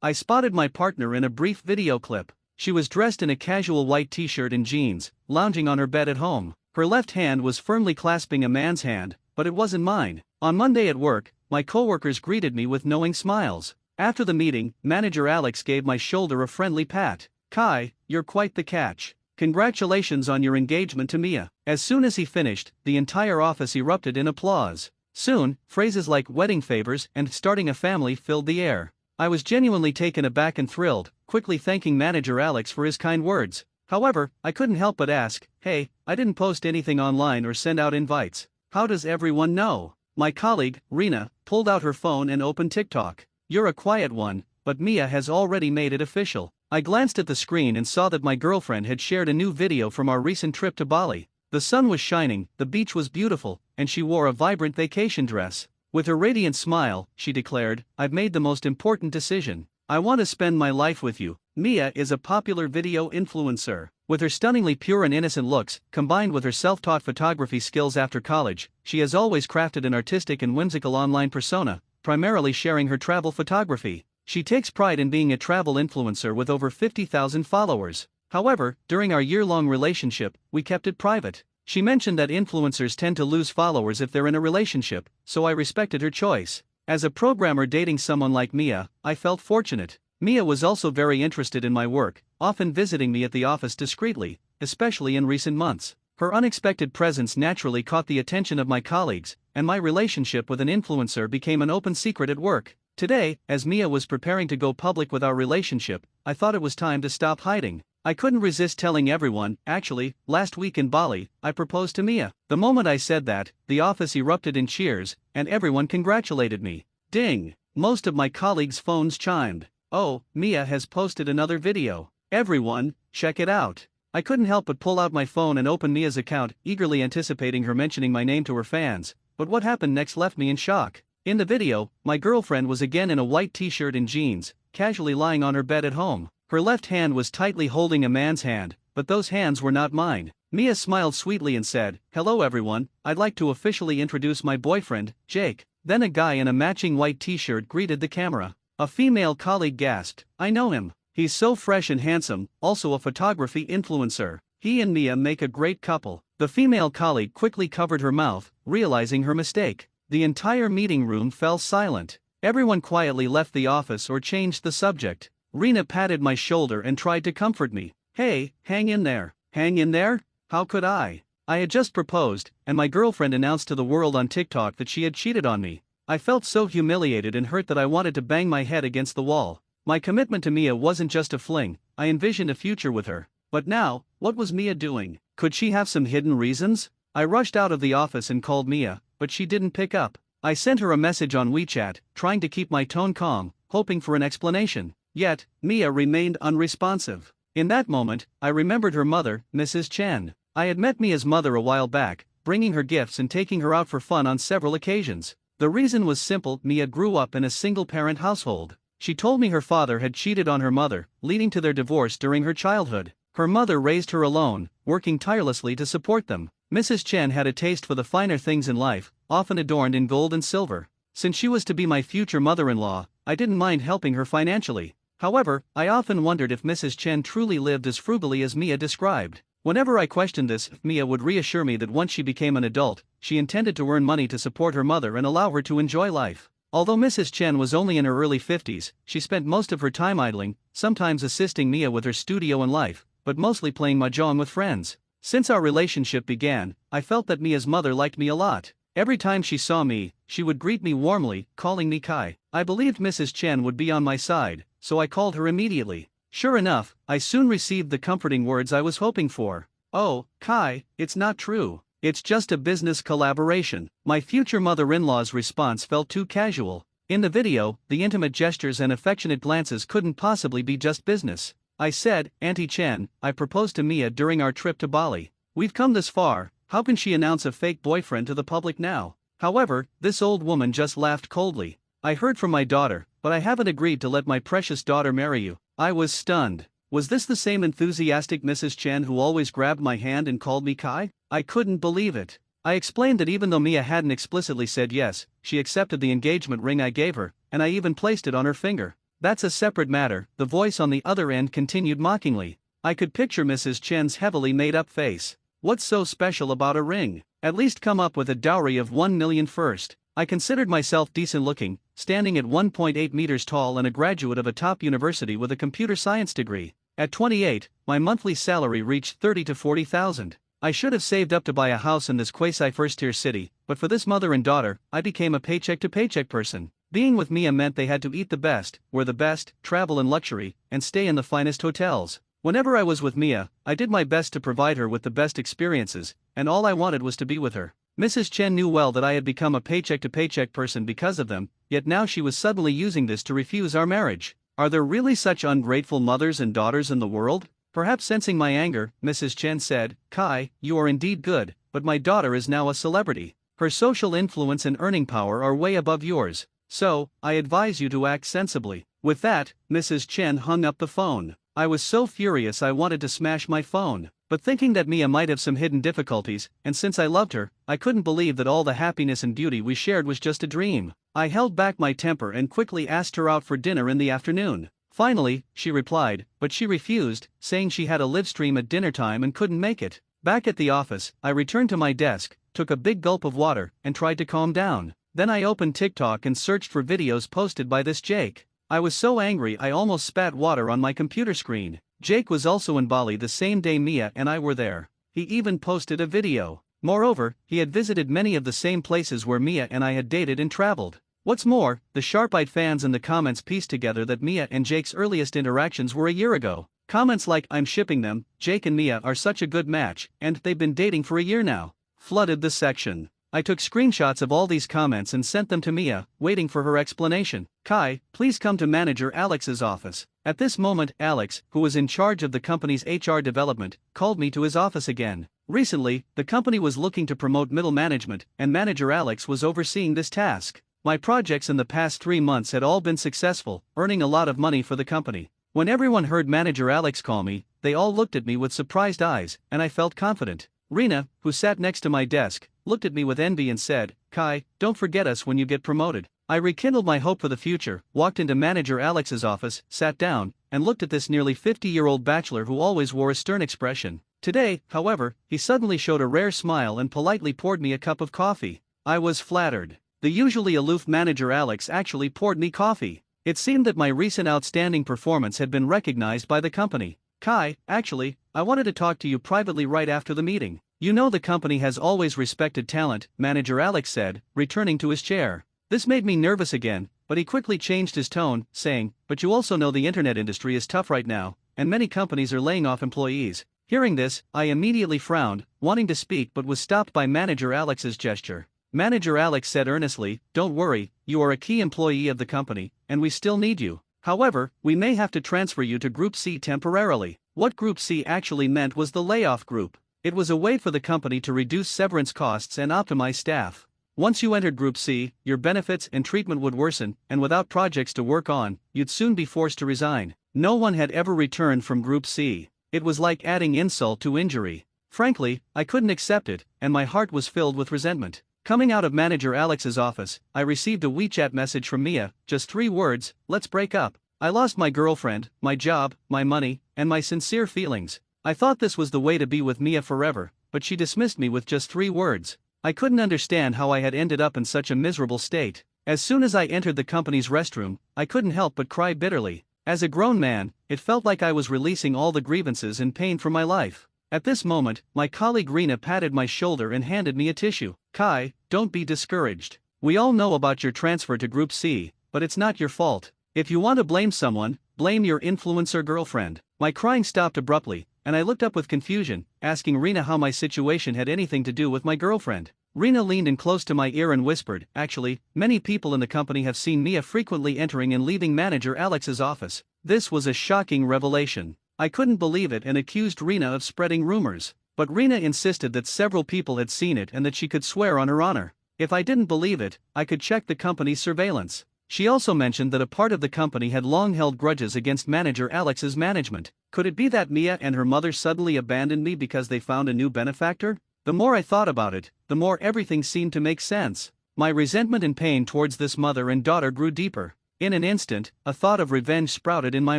I spotted my partner in a brief video clip. She was dressed in a casual white t-shirt and jeans, lounging on her bed at home. Her left hand was firmly clasping a man's hand, but it wasn't mine. On Monday at work, my coworkers greeted me with knowing smiles. After the meeting, manager Alex gave my shoulder a friendly pat. "Kai, you're quite the catch. Congratulations on your engagement to Mia." As soon as he finished, the entire office erupted in applause. Soon, phrases like wedding favors and starting a family filled the air. I was genuinely taken aback and thrilled, quickly thanking manager Alex for his kind words. However, I couldn't help but ask, "Hey, I didn't post anything online or send out invites. How does everyone know?" My colleague, Rena, pulled out her phone and opened TikTok. "You're a quiet one, but Mia has already made it official." I glanced at the screen and saw that my girlfriend had shared a new video from our recent trip to Bali. The sun was shining, the beach was beautiful, and she wore a vibrant vacation dress. With her radiant smile, she declared, "I've made the most important decision. I want to spend my life with you." Mia is a popular video influencer. With her stunningly pure and innocent looks, combined with her self-taught photography skills after college, she has always crafted an artistic and whimsical online persona, primarily sharing her travel photography. She takes pride in being a travel influencer with over 50,000 followers. However, during our year-long relationship, we kept it private. She mentioned that influencers tend to lose followers if they're in a relationship, so I respected her choice. As a programmer dating someone like Mia, I felt fortunate. Mia was also very interested in my work, often visiting me at the office discreetly, especially in recent months. Her unexpected presence naturally caught the attention of my colleagues, and my relationship with an influencer became an open secret at work. Today, as Mia was preparing to go public with our relationship, I thought it was time to stop hiding. I couldn't resist telling everyone. Actually, last week in Bali, I proposed to Mia. The moment I said that, the office erupted in cheers, and everyone congratulated me. Ding! Most of my colleagues' phones chimed. "Oh, Mia has posted another video. Everyone, check it out." I couldn't help but pull out my phone and open Mia's account, eagerly anticipating her mentioning my name to her fans. But what happened next left me in shock. In the video, my girlfriend was again in a white t-shirt and jeans, casually lying on her bed at home. Her left hand was tightly holding a man's hand, but those hands were not mine. Mia smiled sweetly and said, "Hello everyone, I'd like to officially introduce my boyfriend, Jake." Then a guy in a matching white t-shirt greeted the camera. A female colleague gasped, "I know him. He's so fresh and handsome, also a photography influencer. He and Mia make a great couple." The female colleague quickly covered her mouth, realizing her mistake. The entire meeting room fell silent. Everyone quietly left the office or changed the subject. Rena patted my shoulder and tried to comfort me. "Hey, hang in there." Hang in there? How could I? I had just proposed, and my girlfriend announced to the world on TikTok that she had cheated on me. I felt so humiliated and hurt that I wanted to bang my head against the wall. My commitment to Mia wasn't just a fling, I envisioned a future with her. But now, what was Mia doing? Could she have some hidden reasons? I rushed out of the office and called Mia, but she didn't pick up. I sent her a message on WeChat, trying to keep my tone calm, hoping for an explanation. Yet, Mia remained unresponsive. In that moment, I remembered her mother, Mrs. Chen. I had met Mia's mother a while back, bringing her gifts and taking her out for fun on several occasions. The reason was simple: Mia grew up in a single-parent household. She told me her father had cheated on her mother, leading to their divorce during her childhood. Her mother raised her alone, working tirelessly to support them. Mrs. Chen had a taste for the finer things in life, often adorned in gold and silver. Since she was to be my future mother-in-law, I didn't mind helping her financially. However, I often wondered if Mrs. Chen truly lived as frugally as Mia described. Whenever I questioned this, Mia would reassure me that once she became an adult, she intended to earn money to support her mother and allow her to enjoy life. Although Mrs. Chen was only in her early 50s, she spent most of her time idling, sometimes assisting Mia with her studio and life, but mostly playing mahjong with friends. Since our relationship began, I felt that Mia's mother liked me a lot. Every time she saw me, she would greet me warmly, calling me Kai. I believed Mrs. Chen would be on my side, so I called her immediately. Sure enough, I soon received the comforting words I was hoping for. "Oh, Kai, it's not true. It's just a business collaboration." My future mother-in-law's response felt too casual. In the video, the intimate gestures and affectionate glances couldn't possibly be just business. I said, "Auntie Chen, I proposed to Mia during our trip to Bali. We've come this far, how can she announce a fake boyfriend to the public now?" However, this old woman just laughed coldly. "I heard from my daughter, but I haven't agreed to let my precious daughter marry you." I was stunned. Was this the same enthusiastic Mrs. Chen who always grabbed my hand and called me Kai? I couldn't believe it. I explained that even though Mia hadn't explicitly said yes, she accepted the engagement ring I gave her, and I even placed it on her finger. That's a separate matter, the voice on the other end continued mockingly. I could picture Mrs. Chen's heavily made-up face. What's so special about a ring? At least come up with a dowry of 1 million first. I considered myself decent looking, standing at 1.8 meters tall and a graduate of a top university with a computer science degree. At 28, my monthly salary reached 30 to 40,000. I should have saved up to buy a house in this quasi-first-tier city, but for this mother and daughter, I became a paycheck-to-paycheck person. Being with Mia meant they had to eat the best, wear the best, travel in luxury, and stay in the finest hotels. Whenever I was with Mia, I did my best to provide her with the best experiences, and all I wanted was to be with her. Mrs. Chen knew well that I had become a paycheck-to-paycheck person because of them, yet now she was suddenly using this to refuse our marriage. Are there really such ungrateful mothers and daughters in the world? Perhaps sensing my anger, Mrs. Chen said, Kai, you are indeed good, but my daughter is now a celebrity. Her social influence and earning power are way above yours, so, I advise you to act sensibly. With that, Mrs. Chen hung up the phone. I was so furious I wanted to smash my phone, but thinking that Mia might have some hidden difficulties, and since I loved her, I couldn't believe that all the happiness and beauty we shared was just a dream. I held back my temper and quickly asked her out for dinner in the afternoon. Finally, she replied, but she refused, saying she had a live stream at dinner time and couldn't make it. Back at the office, I returned to my desk, took a big gulp of water, and tried to calm down. Then I opened TikTok and searched for videos posted by this Jake. I was so angry I almost spat water on my computer screen. Jake was also in Bali the same day Mia and I were there. He even posted a video. Moreover, he had visited many of the same places where Mia and I had dated and traveled. What's more, the sharp-eyed fans in the comments pieced together that Mia and Jake's earliest interactions were a year ago. Comments like, I'm shipping them, Jake and Mia are such a good match, and they've been dating for a year now, flooded the section. I took screenshots of all these comments and sent them to Mia, waiting for her explanation. Kai, please come to manager Alex's office. At this moment, Alex, who was in charge of the company's HR development, called me to his office again. Recently, the company was looking to promote middle management, and manager Alex was overseeing this task. My projects in the past 3 months had all been successful, earning a lot of money for the company. When everyone heard manager Alex call me, they all looked at me with surprised eyes, and I felt confident. Rena, who sat next to my desk, looked at me with envy and said, Kai, don't forget us when you get promoted. I rekindled my hope for the future, walked into manager Alex's office, sat down, and looked at this nearly 50-year-old bachelor who always wore a stern expression. Today, however, he suddenly showed a rare smile and politely poured me a cup of coffee. I was flattered. The usually aloof manager Alex actually poured me coffee. It seemed that my recent outstanding performance had been recognized by the company. Kai, actually, I wanted to talk to you privately right after the meeting. You know the company has always respected talent, manager Alex said, returning to his chair. This made me nervous again, but he quickly changed his tone, saying, but you also know the internet industry is tough right now, and many companies are laying off employees. Hearing this, I immediately frowned, wanting to speak but was stopped by manager Alex's gesture. Manager Alex said earnestly, don't worry, you are a key employee of the company, and we still need you. However, we may have to transfer you to Group C temporarily. What Group C actually meant was the layoff group. It was a way for the company to reduce severance costs and optimize staff. Once you entered Group C, your benefits and treatment would worsen, and without projects to work on, you'd soon be forced to resign. No one had ever returned from Group C. It was like adding insult to injury. Frankly, I couldn't accept it, and my heart was filled with resentment. Coming out of manager Alex's office, I received a WeChat message from Mia, just 3 words, let's break up. I lost my girlfriend, my job, my money, and my sincere feelings. I thought this was the way to be with Mia forever, but she dismissed me with just 3 words. I couldn't understand how I had ended up in such a miserable state. As soon as I entered the company's restroom, I couldn't help but cry bitterly. As a grown man, it felt like I was releasing all the grievances and pain from my life. At this moment, my colleague Rena patted my shoulder and handed me a tissue. Kai, don't be discouraged. We all know about your transfer to Group C, but it's not your fault. If you want to blame someone, blame your influencer girlfriend. My crying stopped abruptly, and I looked up with confusion, asking Rena how my situation had anything to do with my girlfriend. Rena leaned in close to my ear and whispered, actually, many people in the company have seen Mia frequently entering and leaving manager Alex's office. This was a shocking revelation. I couldn't believe it and accused Rena of spreading rumors. But Rena insisted that several people had seen it and that she could swear on her honor. If I didn't believe it, I could check the company's surveillance. She also mentioned that a part of the company had long held grudges against manager Alex's management. Could it be that Mia and her mother suddenly abandoned me because they found a new benefactor? The more I thought about it, the more everything seemed to make sense. My resentment and pain towards this mother and daughter grew deeper. In an instant, a thought of revenge sprouted in my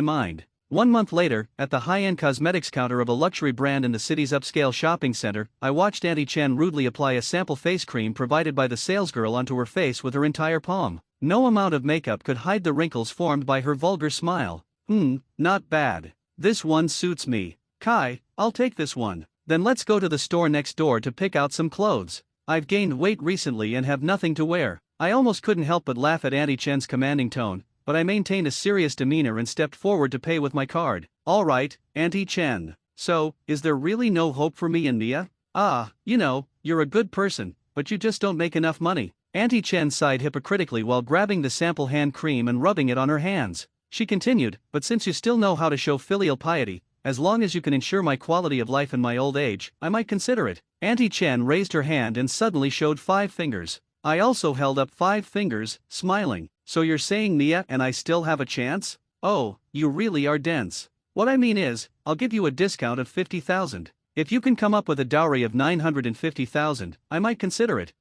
mind. 1 month later, at the high-end cosmetics counter of a luxury brand in the city's upscale shopping center, I watched Auntie Chen rudely apply a sample face cream provided by the salesgirl onto her face with her entire palm. No amount of makeup could hide the wrinkles formed by her vulgar smile. Not bad. This one suits me. Kai, I'll take this one. Then let's go to the store next door to pick out some clothes. I've gained weight recently and have nothing to wear. I almost couldn't help but laugh at Auntie Chen's commanding tone, but I maintained a serious demeanor and stepped forward to pay with my card. All right, Auntie Chen. So, is there really no hope for me and Mia? You're a good person, but you just don't make enough money. Auntie Chen sighed hypocritically while grabbing the sample hand cream and rubbing it on her hands. She continued, but since you still know how to show filial piety, as long as you can ensure my quality of life in my old age, I might consider it. Auntie Chen raised her hand and suddenly showed 5 fingers. I also held up 5 fingers, smiling. So you're saying Mia and I still have a chance? Oh, you really are dense. What I mean is, I'll give you a discount of 50,000. If you can come up with a dowry of 950,000, I might consider it.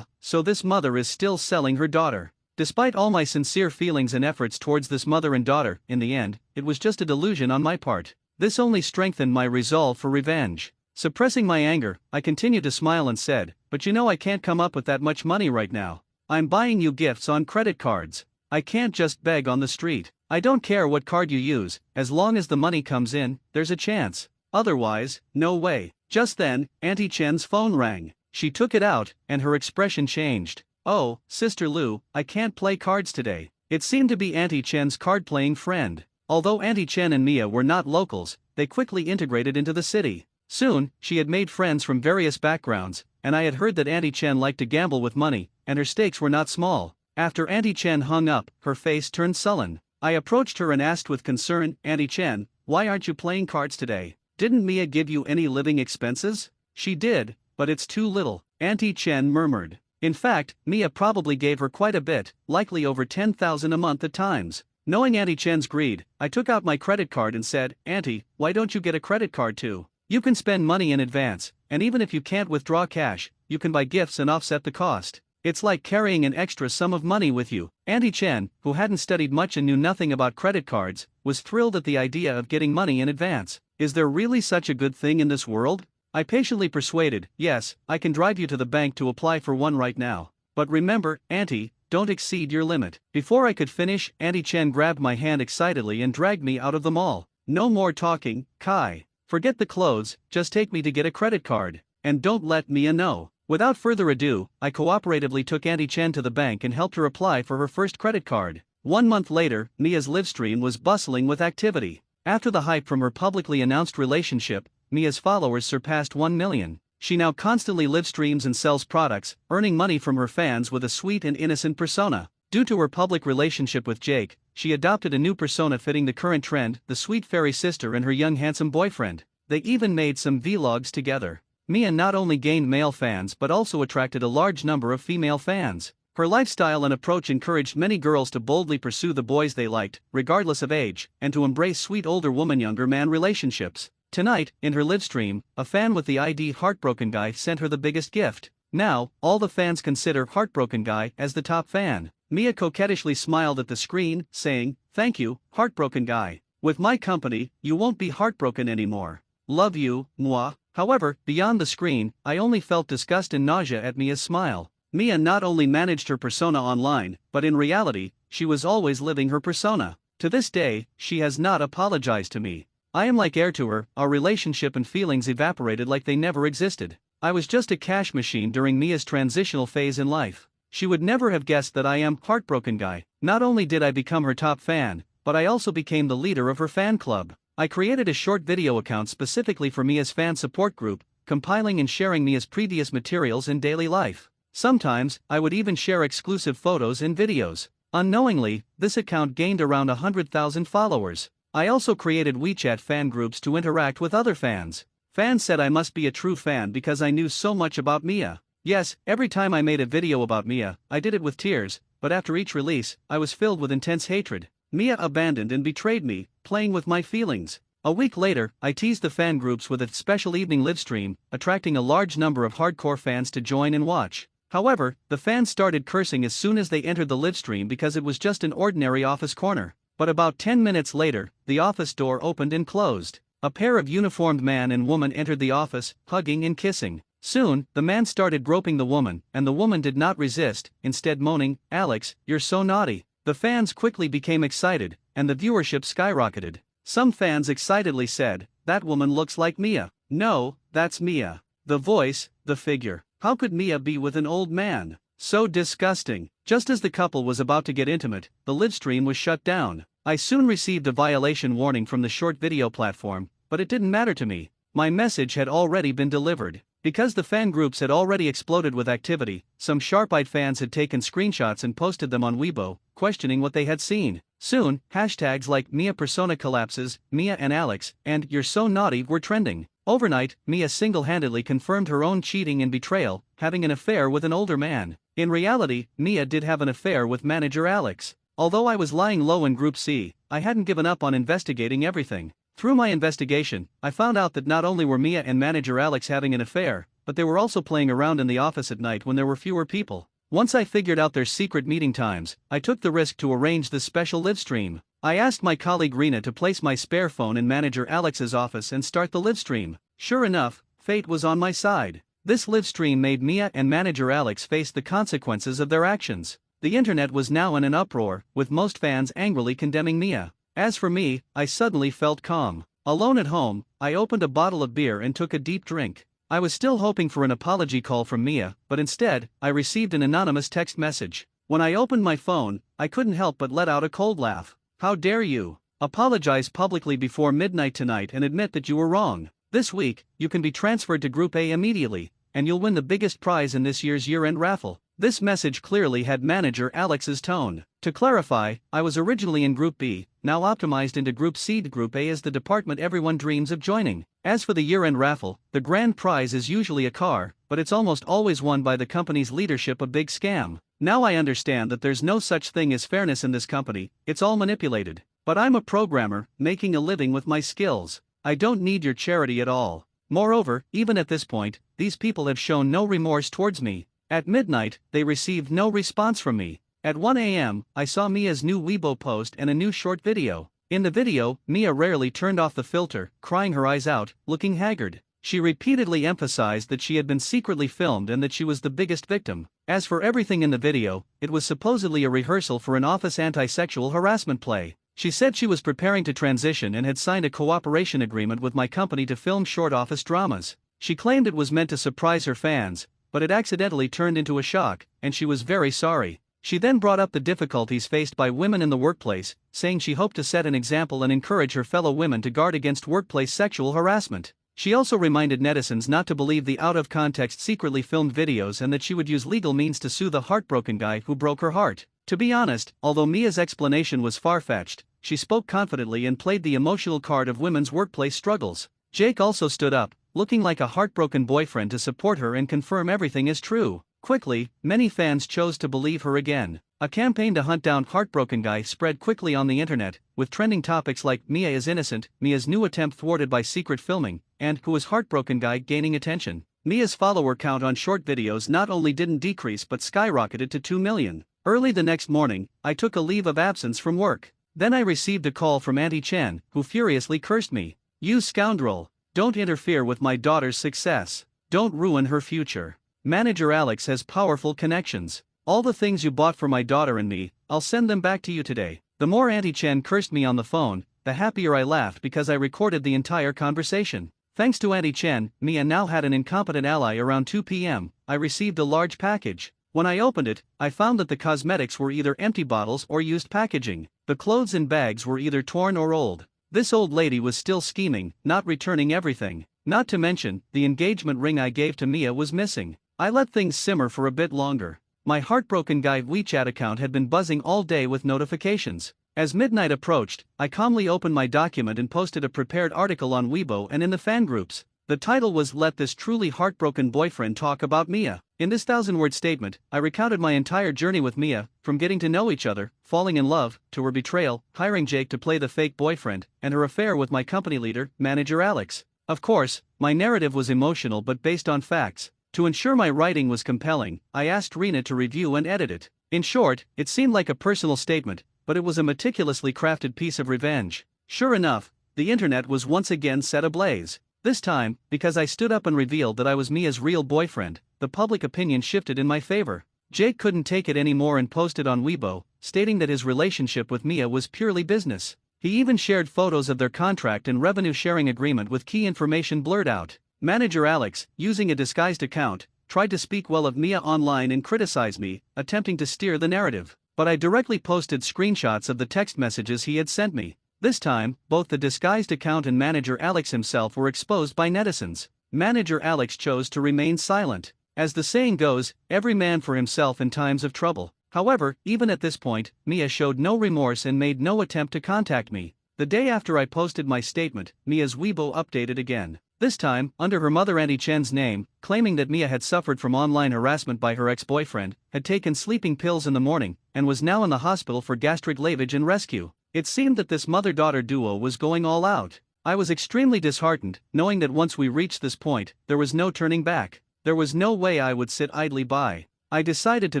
So this mother is still selling her daughter. Despite all my sincere feelings and efforts towards this mother and daughter, in the end, it was just a delusion on my part. This only strengthened my resolve for revenge. Suppressing my anger, I continued to smile and said, but you know I can't come up with that much money right now. I'm buying you gifts on credit cards. I can't just beg on the street. I don't care what card you use, as long as the money comes in, there's a chance. Otherwise, no way. Just then, Auntie Chen's phone rang. She took it out, and her expression changed. Oh, Sister Lu, I can't play cards today. It seemed to be Auntie Chen's card-playing friend. Although Auntie Chen and Mia were not locals, they quickly integrated into the city. Soon, she had made friends from various backgrounds, and I had heard that Auntie Chen liked to gamble with money, and her stakes were not small. After Auntie Chen hung up, her face turned sullen. I approached her and asked with concern, Auntie Chen, why aren't you playing cards today? Didn't Mia give you any living expenses? She did, but it's too little, Auntie Chen murmured. In fact, Mia probably gave her quite a bit, likely over 10,000 a month at times. Knowing Auntie Chen's greed, I took out my credit card and said, Auntie, why don't you get a credit card too? You can spend money in advance, and even if you can't withdraw cash, you can buy gifts and offset the cost. It's like carrying an extra sum of money with you. Auntie Chen, who hadn't studied much and knew nothing about credit cards, was thrilled at the idea of getting money in advance. Is there really such a good thing in this world? I patiently persuaded, yes, I can drive you to the bank to apply for one right now. But remember, Auntie, don't exceed your limit. Before I could finish, Auntie Chen grabbed my hand excitedly and dragged me out of the mall. No more talking, Kai. Forget the clothes, just take me to get a credit card. And don't let Mia know. Without further ado, I cooperatively took Auntie Chen to the bank and helped her apply for her first credit card. 1 month later, Mia's livestream was bustling with activity. After the hype from her publicly announced relationship, Mia's followers surpassed 1 million. She now constantly livestreams and sells products, earning money from her fans with a sweet and innocent persona. Due to her public relationship with Jake, she adopted a new persona fitting the current trend, the sweet fairy sister and her young handsome boyfriend. They even made some vlogs together. Mia not only gained male fans but also attracted a large number of female fans. Her lifestyle and approach encouraged many girls to boldly pursue the boys they liked, regardless of age, and to embrace sweet older woman-younger man relationships. Tonight, in her livestream, a fan with the ID Heartbroken Guy sent her the biggest gift. Now, all the fans consider Heartbroken Guy as the top fan. Mia coquettishly smiled at the screen, saying, "Thank you, Heartbroken Guy. With my company, you won't be heartbroken anymore. Love you, moi." However, beyond the screen, I only felt disgust and nausea at Mia's smile. Mia not only managed her persona online, but in reality, she was always living her persona. To this day, she has not apologized to me. I am like air to her, our relationship and feelings evaporated like they never existed. I was just a cash machine during Mia's transitional phase in life. She would never have guessed that I am Heartbroken Guy. Not only did I become her top fan, but I also became the leader of her fan club. I created a short video account specifically for Mia's fan support group, compiling and sharing Mia's previous materials in daily life. Sometimes, I would even share exclusive photos and videos. Unknowingly, this account gained around 100,000 followers. I also created WeChat fan groups to interact with other fans. Fans said I must be a true fan because I knew so much about Mia. Yes, every time I made a video about Mia, I did it with tears, but after each release, I was filled with intense hatred. Mia abandoned and betrayed me, playing with my feelings. A week later, I teased the fan groups with a special evening livestream, attracting a large number of hardcore fans to join and watch. However, the fans started cursing as soon as they entered the livestream because it was just an ordinary office corner. But about 10 minutes later, the office door opened and closed. A pair of uniformed man and woman entered the office, hugging and kissing. Soon, the man started groping the woman, and the woman did not resist, instead moaning, "Alex, you're so naughty." The fans quickly became excited, and the viewership skyrocketed. Some fans excitedly said, "That woman looks like Mia." "No, that's Mia. The voice, the figure. How could Mia be with an old man? So disgusting." Just as the couple was about to get intimate, the livestream was shut down. I soon received a violation warning from the short video platform, but it didn't matter to me. My message had already been delivered. Because the fan groups had already exploded with activity, some sharp-eyed fans had taken screenshots and posted them on Weibo, questioning what they had seen. Soon, hashtags like Mia persona collapses, Mia and Alex, and You're so naughty were trending. Overnight, Mia single-handedly confirmed her own cheating and betrayal, having an affair with an older man. In reality, Mia did have an affair with manager Alex. Although I was lying low in Group C, I hadn't given up on investigating everything. Through my investigation, I found out that not only were Mia and manager Alex having an affair, but they were also playing around in the office at night when there were fewer people. Once I figured out their secret meeting times, I took the risk to arrange this special livestream. I asked my colleague Rena to place my spare phone in manager Alex's office and start the livestream. Sure enough, fate was on my side. This livestream made Mia and manager Alex face the consequences of their actions. The internet was now in an uproar, with most fans angrily condemning Mia. As for me, I suddenly felt calm. Alone at home, I opened a bottle of beer and took a deep drink. I was still hoping for an apology call from Mia, but instead, I received an anonymous text message. When I opened my phone, I couldn't help but let out a cold laugh. "How dare you? Apologize publicly before midnight tonight and admit that you were wrong. This week, you can be transferred to Group A immediately, and you'll win the biggest prize in this year's year-end raffle." This message clearly had manager Alex's tone. To clarify, I was originally in Group B, now optimized into Group C. Group A is the department everyone dreams of joining. As for the year-end raffle, the grand prize is usually a car, but it's almost always won by the company's leadership, a big scam. Now I understand that there's no such thing as fairness in this company, it's all manipulated. But I'm a programmer, making a living with my skills. I don't need your charity at all. Moreover, even at this point, these people have shown no remorse towards me. At midnight, they received no response from me. At 1 a.m., I saw Mia's new Weibo post and a new short video. In the video, Mia rarely turned off the filter, crying her eyes out, looking haggard. She repeatedly emphasized that she had been secretly filmed and that she was the biggest victim. As for everything in the video, it was supposedly a rehearsal for an office anti-sexual harassment play. She said she was preparing to transition and had signed a cooperation agreement with my company to film short office dramas. She claimed it was meant to surprise her fans, but it accidentally turned into a shock, and she was very sorry. She then brought up the difficulties faced by women in the workplace, saying she hoped to set an example and encourage her fellow women to guard against workplace sexual harassment. She also reminded netizens not to believe the out-of-context secretly filmed videos and that she would use legal means to sue the heartbroken guy who broke her heart. To be honest, although Mia's explanation was far-fetched, she spoke confidently and played the emotional card of women's workplace struggles. Jake also stood up, looking like a heartbroken boyfriend to support her and confirm everything is true. Quickly, many fans chose to believe her again. A campaign to hunt down heartbroken guy spread quickly on the internet, with trending topics like Mia is innocent, Mia's new attempt thwarted by secret filming, and who is heartbroken guy gaining attention. Mia's follower count on short videos not only didn't decrease but skyrocketed to 2 million. Early the next morning, I took a leave of absence from work. Then I received a call from Auntie Chen, who furiously cursed me. "You scoundrel! Don't interfere with my daughter's success. Don't ruin her future. Manager Alex has powerful connections. All the things you bought for my daughter and me, I'll send them back to you today." The more Auntie Chen cursed me on the phone, the happier I laughed because I recorded the entire conversation. Thanks to Auntie Chen, Mia now had an incompetent ally. Around 2 p.m., I received a large package. When I opened it, I found that the cosmetics were either empty bottles or used packaging. The clothes and bags were either torn or old. This old lady was still scheming, not returning everything. Not to mention, the engagement ring I gave to Mia was missing. I let things simmer for a bit longer. My heartbroken guy WeChat account had been buzzing all day with notifications. As midnight approached, I calmly opened my document and posted a prepared article on Weibo and in the fan groups. The title was "Let This Truly Heartbroken Boyfriend Talk About Mia." In this 1,000-word statement, I recounted my entire journey with Mia, from getting to know each other, falling in love, to her betrayal, hiring Jake to play the fake boyfriend, and her affair with my company leader, manager Alex. Of course, my narrative was emotional but based on facts. To ensure my writing was compelling, I asked Rena to review and edit it. In short, it seemed like a personal statement, but it was a meticulously crafted piece of revenge. Sure enough, the internet was once again set ablaze. This time, because I stood up and revealed that I was Mia's real boyfriend, the public opinion shifted in my favor. Jake couldn't take it anymore and posted on Weibo, stating that his relationship with Mia was purely business. He even shared photos of their contract and revenue sharing agreement with key information blurred out. Manager Alex, using a disguised account, tried to speak well of Mia online and criticize me, attempting to steer the narrative. But I directly posted screenshots of the text messages he had sent me. This time, both the disguised account and manager Alex himself were exposed by netizens. Manager Alex chose to remain silent. As the saying goes, every man for himself in times of trouble. However, even at this point, Mia showed no remorse and made no attempt to contact me. The day after I posted my statement, Mia's Weibo updated again. This time, under her mother Auntie Chen's name, claiming that Mia had suffered from online harassment by her ex-boyfriend, had taken sleeping pills in the morning, and was now in the hospital for gastric lavage and rescue. It seemed that this mother-daughter duo was going all out. I was extremely disheartened, knowing that once we reached this point, there was no turning back. There was no way I would sit idly by. I decided to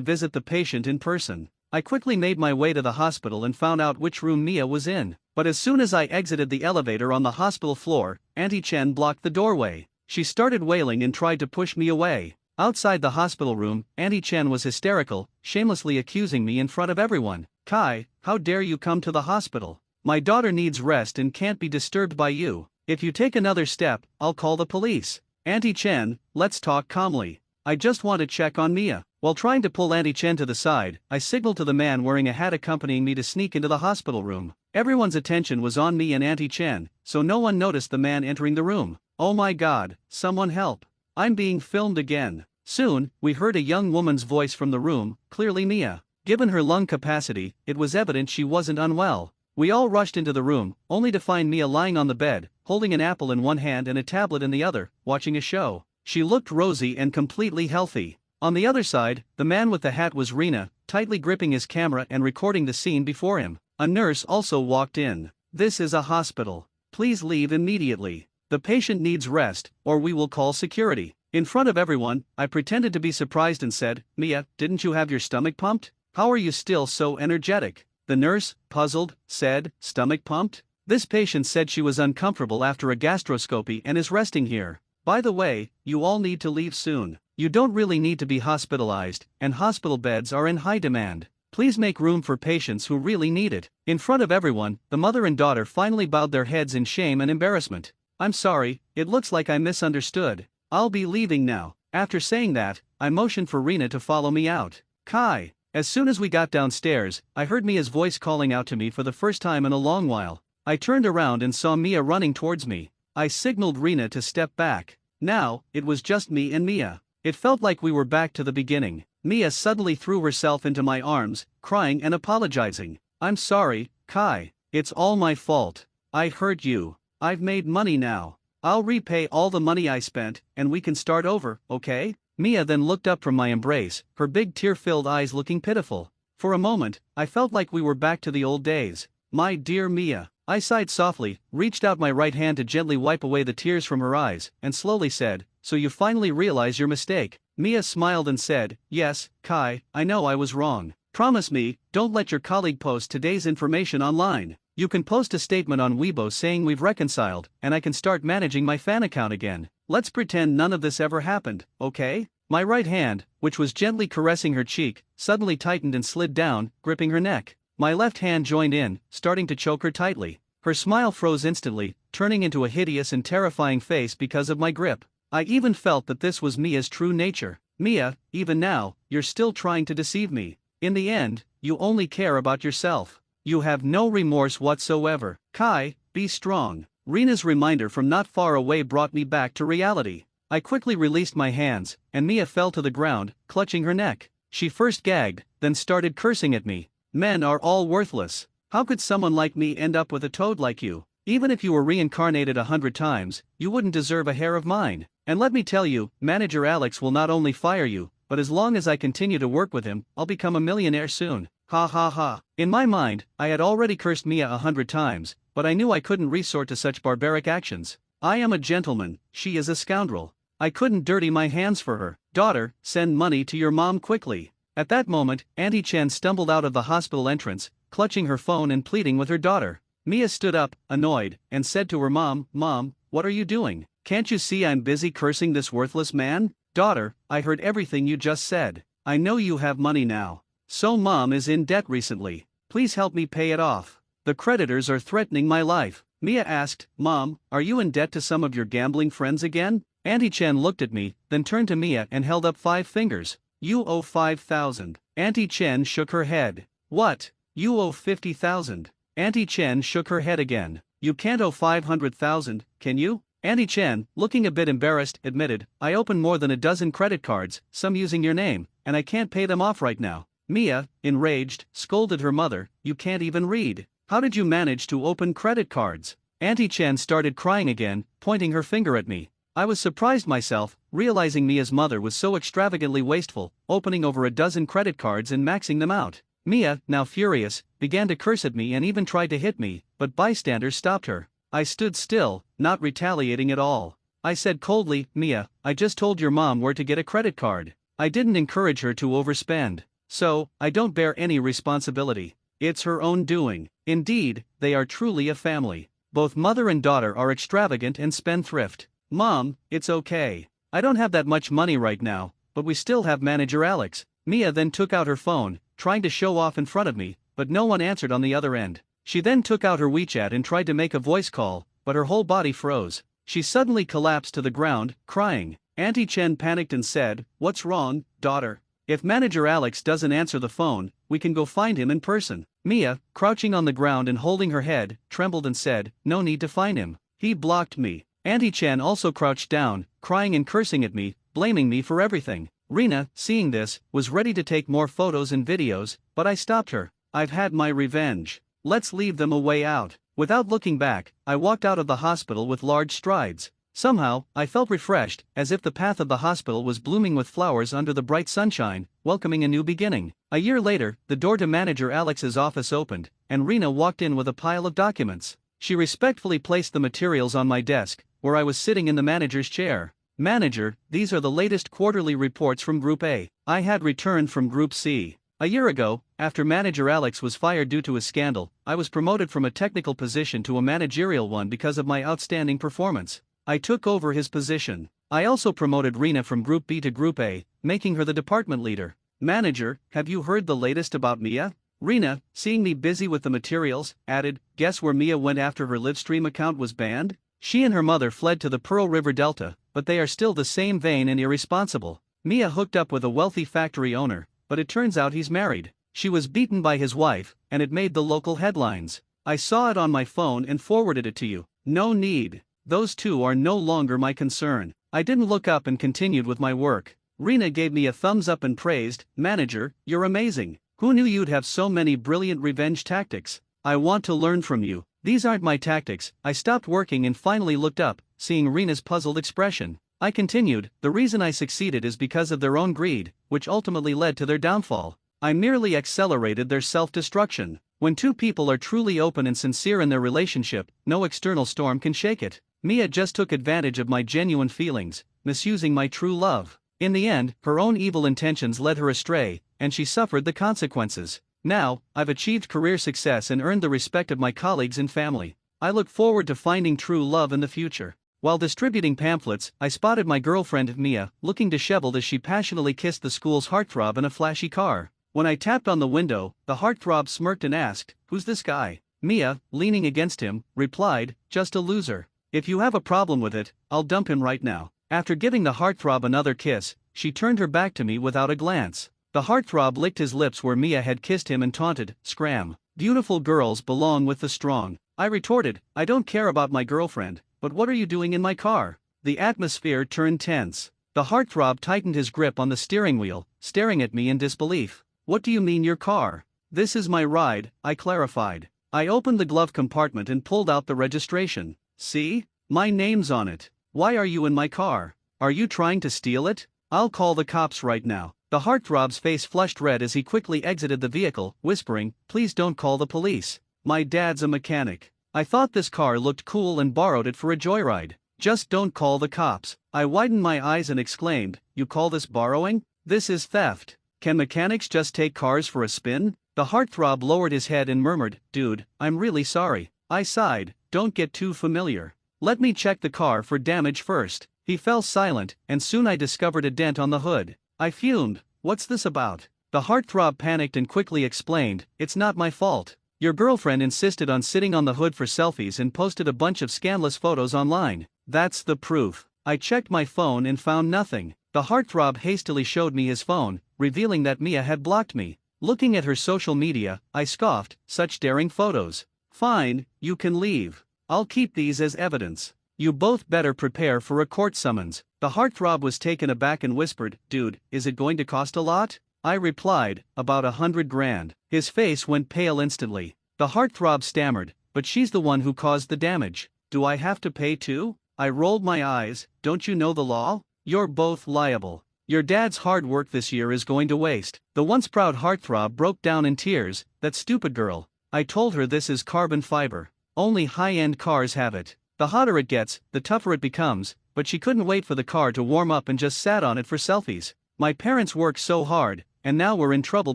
visit the patient in person. I quickly made my way to the hospital and found out which room Mia was in. But as soon as I exited the elevator on the hospital floor, Auntie Chen blocked the doorway. She started wailing and tried to push me away. Outside the hospital room, Auntie Chen was hysterical, shamelessly accusing me in front of everyone. "Kai, how dare you come to the hospital? My daughter needs rest and can't be disturbed by you. If you take another step, I'll call the police." "Auntie Chen, let's talk calmly. I just want to check on Mia." While trying to pull Auntie Chen to the side, I signaled to the man wearing a hat accompanying me to sneak into the hospital room. Everyone's attention was on me and Auntie Chen, so no one noticed the man entering the room. Oh my God, someone help. I'm being filmed again. Soon, we heard a young woman's voice from the room, clearly Mia. Given her lung capacity, it was evident she wasn't unwell. We all rushed into the room, only to find Mia lying on the bed, holding an apple in one hand and a tablet in the other, watching a show. She looked rosy and completely healthy. On the other side, the man with the hat was Rena, tightly gripping his camera and recording the scene before him. A nurse also walked in. "This is a hospital. Please leave immediately. The patient needs rest, or we will call security." In front of everyone, I pretended to be surprised and said, "Mia, didn't you have your stomach pumped? How are you still so energetic?" The nurse, puzzled, said, "Stomach pumped? This patient said she was uncomfortable after a gastroscopy and is resting here. By the way, you all need to leave soon. You don't really need to be hospitalized, and hospital beds are in high demand. Please make room for patients who really need it." In front of everyone, the mother and daughter finally bowed their heads in shame and embarrassment. "I'm sorry, it looks like I misunderstood. I'll be leaving now." After saying that, I motioned for Rena to follow me out. "Kai." As soon as we got downstairs, I heard Mia's voice calling out to me for the first time in a long while. I turned around and saw Mia running towards me. I signaled Rena to step back. Now, it was just me and Mia. It felt like we were back to the beginning. Mia suddenly threw herself into my arms, crying and apologizing. "I'm sorry, Kai. It's all my fault. I hurt you. I've made money now. I'll repay all the money I spent, and we can start over, okay?" Mia then looked up from my embrace, her big tear-filled eyes looking pitiful. For a moment, I felt like we were back to the old days. "My dear Mia." I sighed softly, reached out my right hand to gently wipe away the tears from her eyes, and slowly said, "So you finally realize your mistake?" Mia smiled and said, "Yes, Kai, I know I was wrong. Promise me, don't let your colleague post today's information online. You can post a statement on Weibo saying we've reconciled, and I can start managing my fan account again. Let's pretend none of this ever happened, okay?" My right hand, which was gently caressing her cheek, suddenly tightened and slid down, gripping her neck. My left hand joined in, starting to choke her tightly. Her smile froze instantly, turning into a hideous and terrifying face because of my grip. I even felt that this was Mia's true nature. "Mia, even now, you're still trying to deceive me. In the end, you only care about yourself. You have no remorse whatsoever. Kai, be strong." Rena's reminder from not far away brought me back to reality. I quickly released my hands, and Mia fell to the ground, clutching her neck. She first gagged, then started cursing at me. "Men are all worthless. How could someone like me end up with a toad like you? Even if you were reincarnated 100 times, you wouldn't deserve a hair of mine. And let me tell you, Manager Alex will not only fire you, but as long as I continue to work with him, I'll become a millionaire soon. Ha ha ha." In my mind, I had already cursed Mia 100 times, but I knew I couldn't resort to such barbaric actions. I am a gentleman, she is a scoundrel. I couldn't dirty my hands for her. Daughter, send money to your mom quickly. At that moment, Auntie Chen stumbled out of the hospital entrance, clutching her phone and pleading with her daughter. Mia stood up, annoyed, and said to her mom, "Mom, what are you doing? Can't you see I'm busy cursing this worthless man?" "Daughter, I heard everything you just said. I know you have money now. So mom is in debt recently. Please help me pay it off. The creditors are threatening my life." Mia asked, "Mom, are you in debt to some of your gambling friends again?" Auntie Chen looked at me, then turned to Mia and held up 5 fingers. "You owe 5,000. Auntie Chen shook her head. "What? You owe 50,000. Auntie Chen shook her head again. "You can't owe 500,000, can you?" Auntie Chen, looking a bit embarrassed, admitted, "I opened more than a dozen credit cards, some using your name, and I can't pay them off right now." Mia, enraged, scolded her mother, "You can't even read. How did you manage to open credit cards?" Auntie Chen started crying again, pointing her finger at me. I was surprised myself, realizing Mia's mother was so extravagantly wasteful, opening over a dozen credit cards and maxing them out. Mia, now furious, began to curse at me and even tried to hit me, but bystanders stopped her. I stood still, not retaliating at all. I said coldly, "Mia, I just told your mom where to get a credit card. I didn't encourage her to overspend. So, I don't bear any responsibility. It's her own doing." Indeed, they are truly a family. Both mother and daughter are extravagant and spendthrift. "Mom, it's okay. I don't have that much money right now, but we still have Manager Alex." Mia then took out her phone, trying to show off in front of me, but no one answered on the other end. She then took out her WeChat and tried to make a voice call, but her whole body froze. She suddenly collapsed to the ground, crying. Auntie Chen panicked and said, "What's wrong, daughter? If Manager Alex doesn't answer the phone, we can go find him in person." Mia, crouching on the ground and holding her head, trembled and said, "No need to find him. He blocked me." Auntie Chen also crouched down, crying and cursing at me, blaming me for everything. Rena, seeing this, was ready to take more photos and videos, but I stopped her. "I've had my revenge. Let's leave them a way out." Without looking back, I walked out of the hospital with large strides. Somehow, I felt refreshed, as if the path of the hospital was blooming with flowers under the bright sunshine, welcoming a new beginning. A year later, the door to Manager Alex's office opened, and Rena walked in with a pile of documents. She respectfully placed the materials on my desk, where I was sitting in the manager's chair. "Manager, these are the latest quarterly reports from Group A. I had returned from Group C. A year ago, after Manager Alex was fired due to a scandal, I was promoted from a technical position to a managerial one because of my outstanding performance. I took over his position. I also promoted Rena from Group B to Group A, making her the department leader." "Manager, have you heard the latest about Mia?" Rena, seeing me busy with the materials, added, "Guess where Mia went after her Livestream account was banned? She and her mother fled to the Pearl River Delta, but they are still the same vain and irresponsible. Mia hooked up with a wealthy factory owner, but it turns out he's married. She was beaten by his wife, and it made the local headlines. I saw it on my phone and forwarded it to you. No need. Those two are no longer my concern." I didn't look up and continued with my work. Rena gave me a thumbs up and praised, "Manager, you're amazing. Who knew you'd have so many brilliant revenge tactics? I want to learn from you." "These aren't my tactics." I stopped working and finally looked up, seeing Rena's puzzled expression. I continued, "The reason I succeeded is because of their own greed, which ultimately led to their downfall. I merely accelerated their self-destruction. When two people are truly open and sincere in their relationship, no external storm can shake it. Mia just took advantage of my genuine feelings, misusing my true love. In the end, her own evil intentions led her astray, and she suffered the consequences. Now, I've achieved career success and earned the respect of my colleagues and family. I look forward to finding true love in the future." While distributing pamphlets, I spotted my girlfriend Mia, looking disheveled as she passionately kissed the school's heartthrob in a flashy car. When I tapped on the window, the heartthrob smirked and asked, "Who's this guy?" Mia, leaning against him, replied, "Just a loser. If you have a problem with it, I'll dump him right now." After giving the heartthrob another kiss, she turned her back to me without a glance. The heartthrob licked his lips where Mia had kissed him and taunted, "Scram. Beautiful girls belong with the strong." I retorted, "I don't care about my girlfriend, but what are you doing in my car?" The atmosphere turned tense. The heartthrob tightened his grip on the steering wheel, staring at me in disbelief. "What do you mean your car?" "This is my ride," I clarified. I opened the glove compartment and pulled out the registration. "See? My name's on it. Why are you in my car? Are you trying to steal it? I'll call the cops right now." The heartthrob's face flushed red as he quickly exited the vehicle, whispering, "Please don't call the police. My dad's a mechanic. I thought this car looked cool and borrowed it for a joyride." Just don't call the cops. I widened my eyes and exclaimed, you call this borrowing? This is theft. Can mechanics just take cars for a spin? The heartthrob lowered his head and murmured, dude, I'm really sorry. I sighed, don't get too familiar. Let me check the car for damage first. He fell silent, and soon I discovered a dent on the hood. I fumed, what's this about? The heartthrob panicked and quickly explained, it's not my fault. Your girlfriend insisted on sitting on the hood for selfies and posted a bunch of scandalous photos online. That's the proof. I checked my phone and found nothing. The heartthrob hastily showed me his phone, revealing that Mia had blocked me. Looking at her social media, I scoffed, such daring photos. Fine, you can leave. I'll keep these as evidence. You both better prepare for a court summons. The heartthrob was taken aback and whispered, dude, is it going to cost a lot? I replied, about $100,000. His face went pale instantly. The heartthrob stammered, but she's the one who caused the damage. Do I have to pay too? I rolled my eyes, don't you know the law? You're both liable. Your dad's hard work this year is going to waste. The once proud heartthrob broke down in tears, that stupid girl. I told her this is carbon fiber. Only high-end cars have it. The hotter it gets, the tougher it becomes, but she couldn't wait for the car to warm up and just sat on it for selfies. My parents worked so hard, and now we're in trouble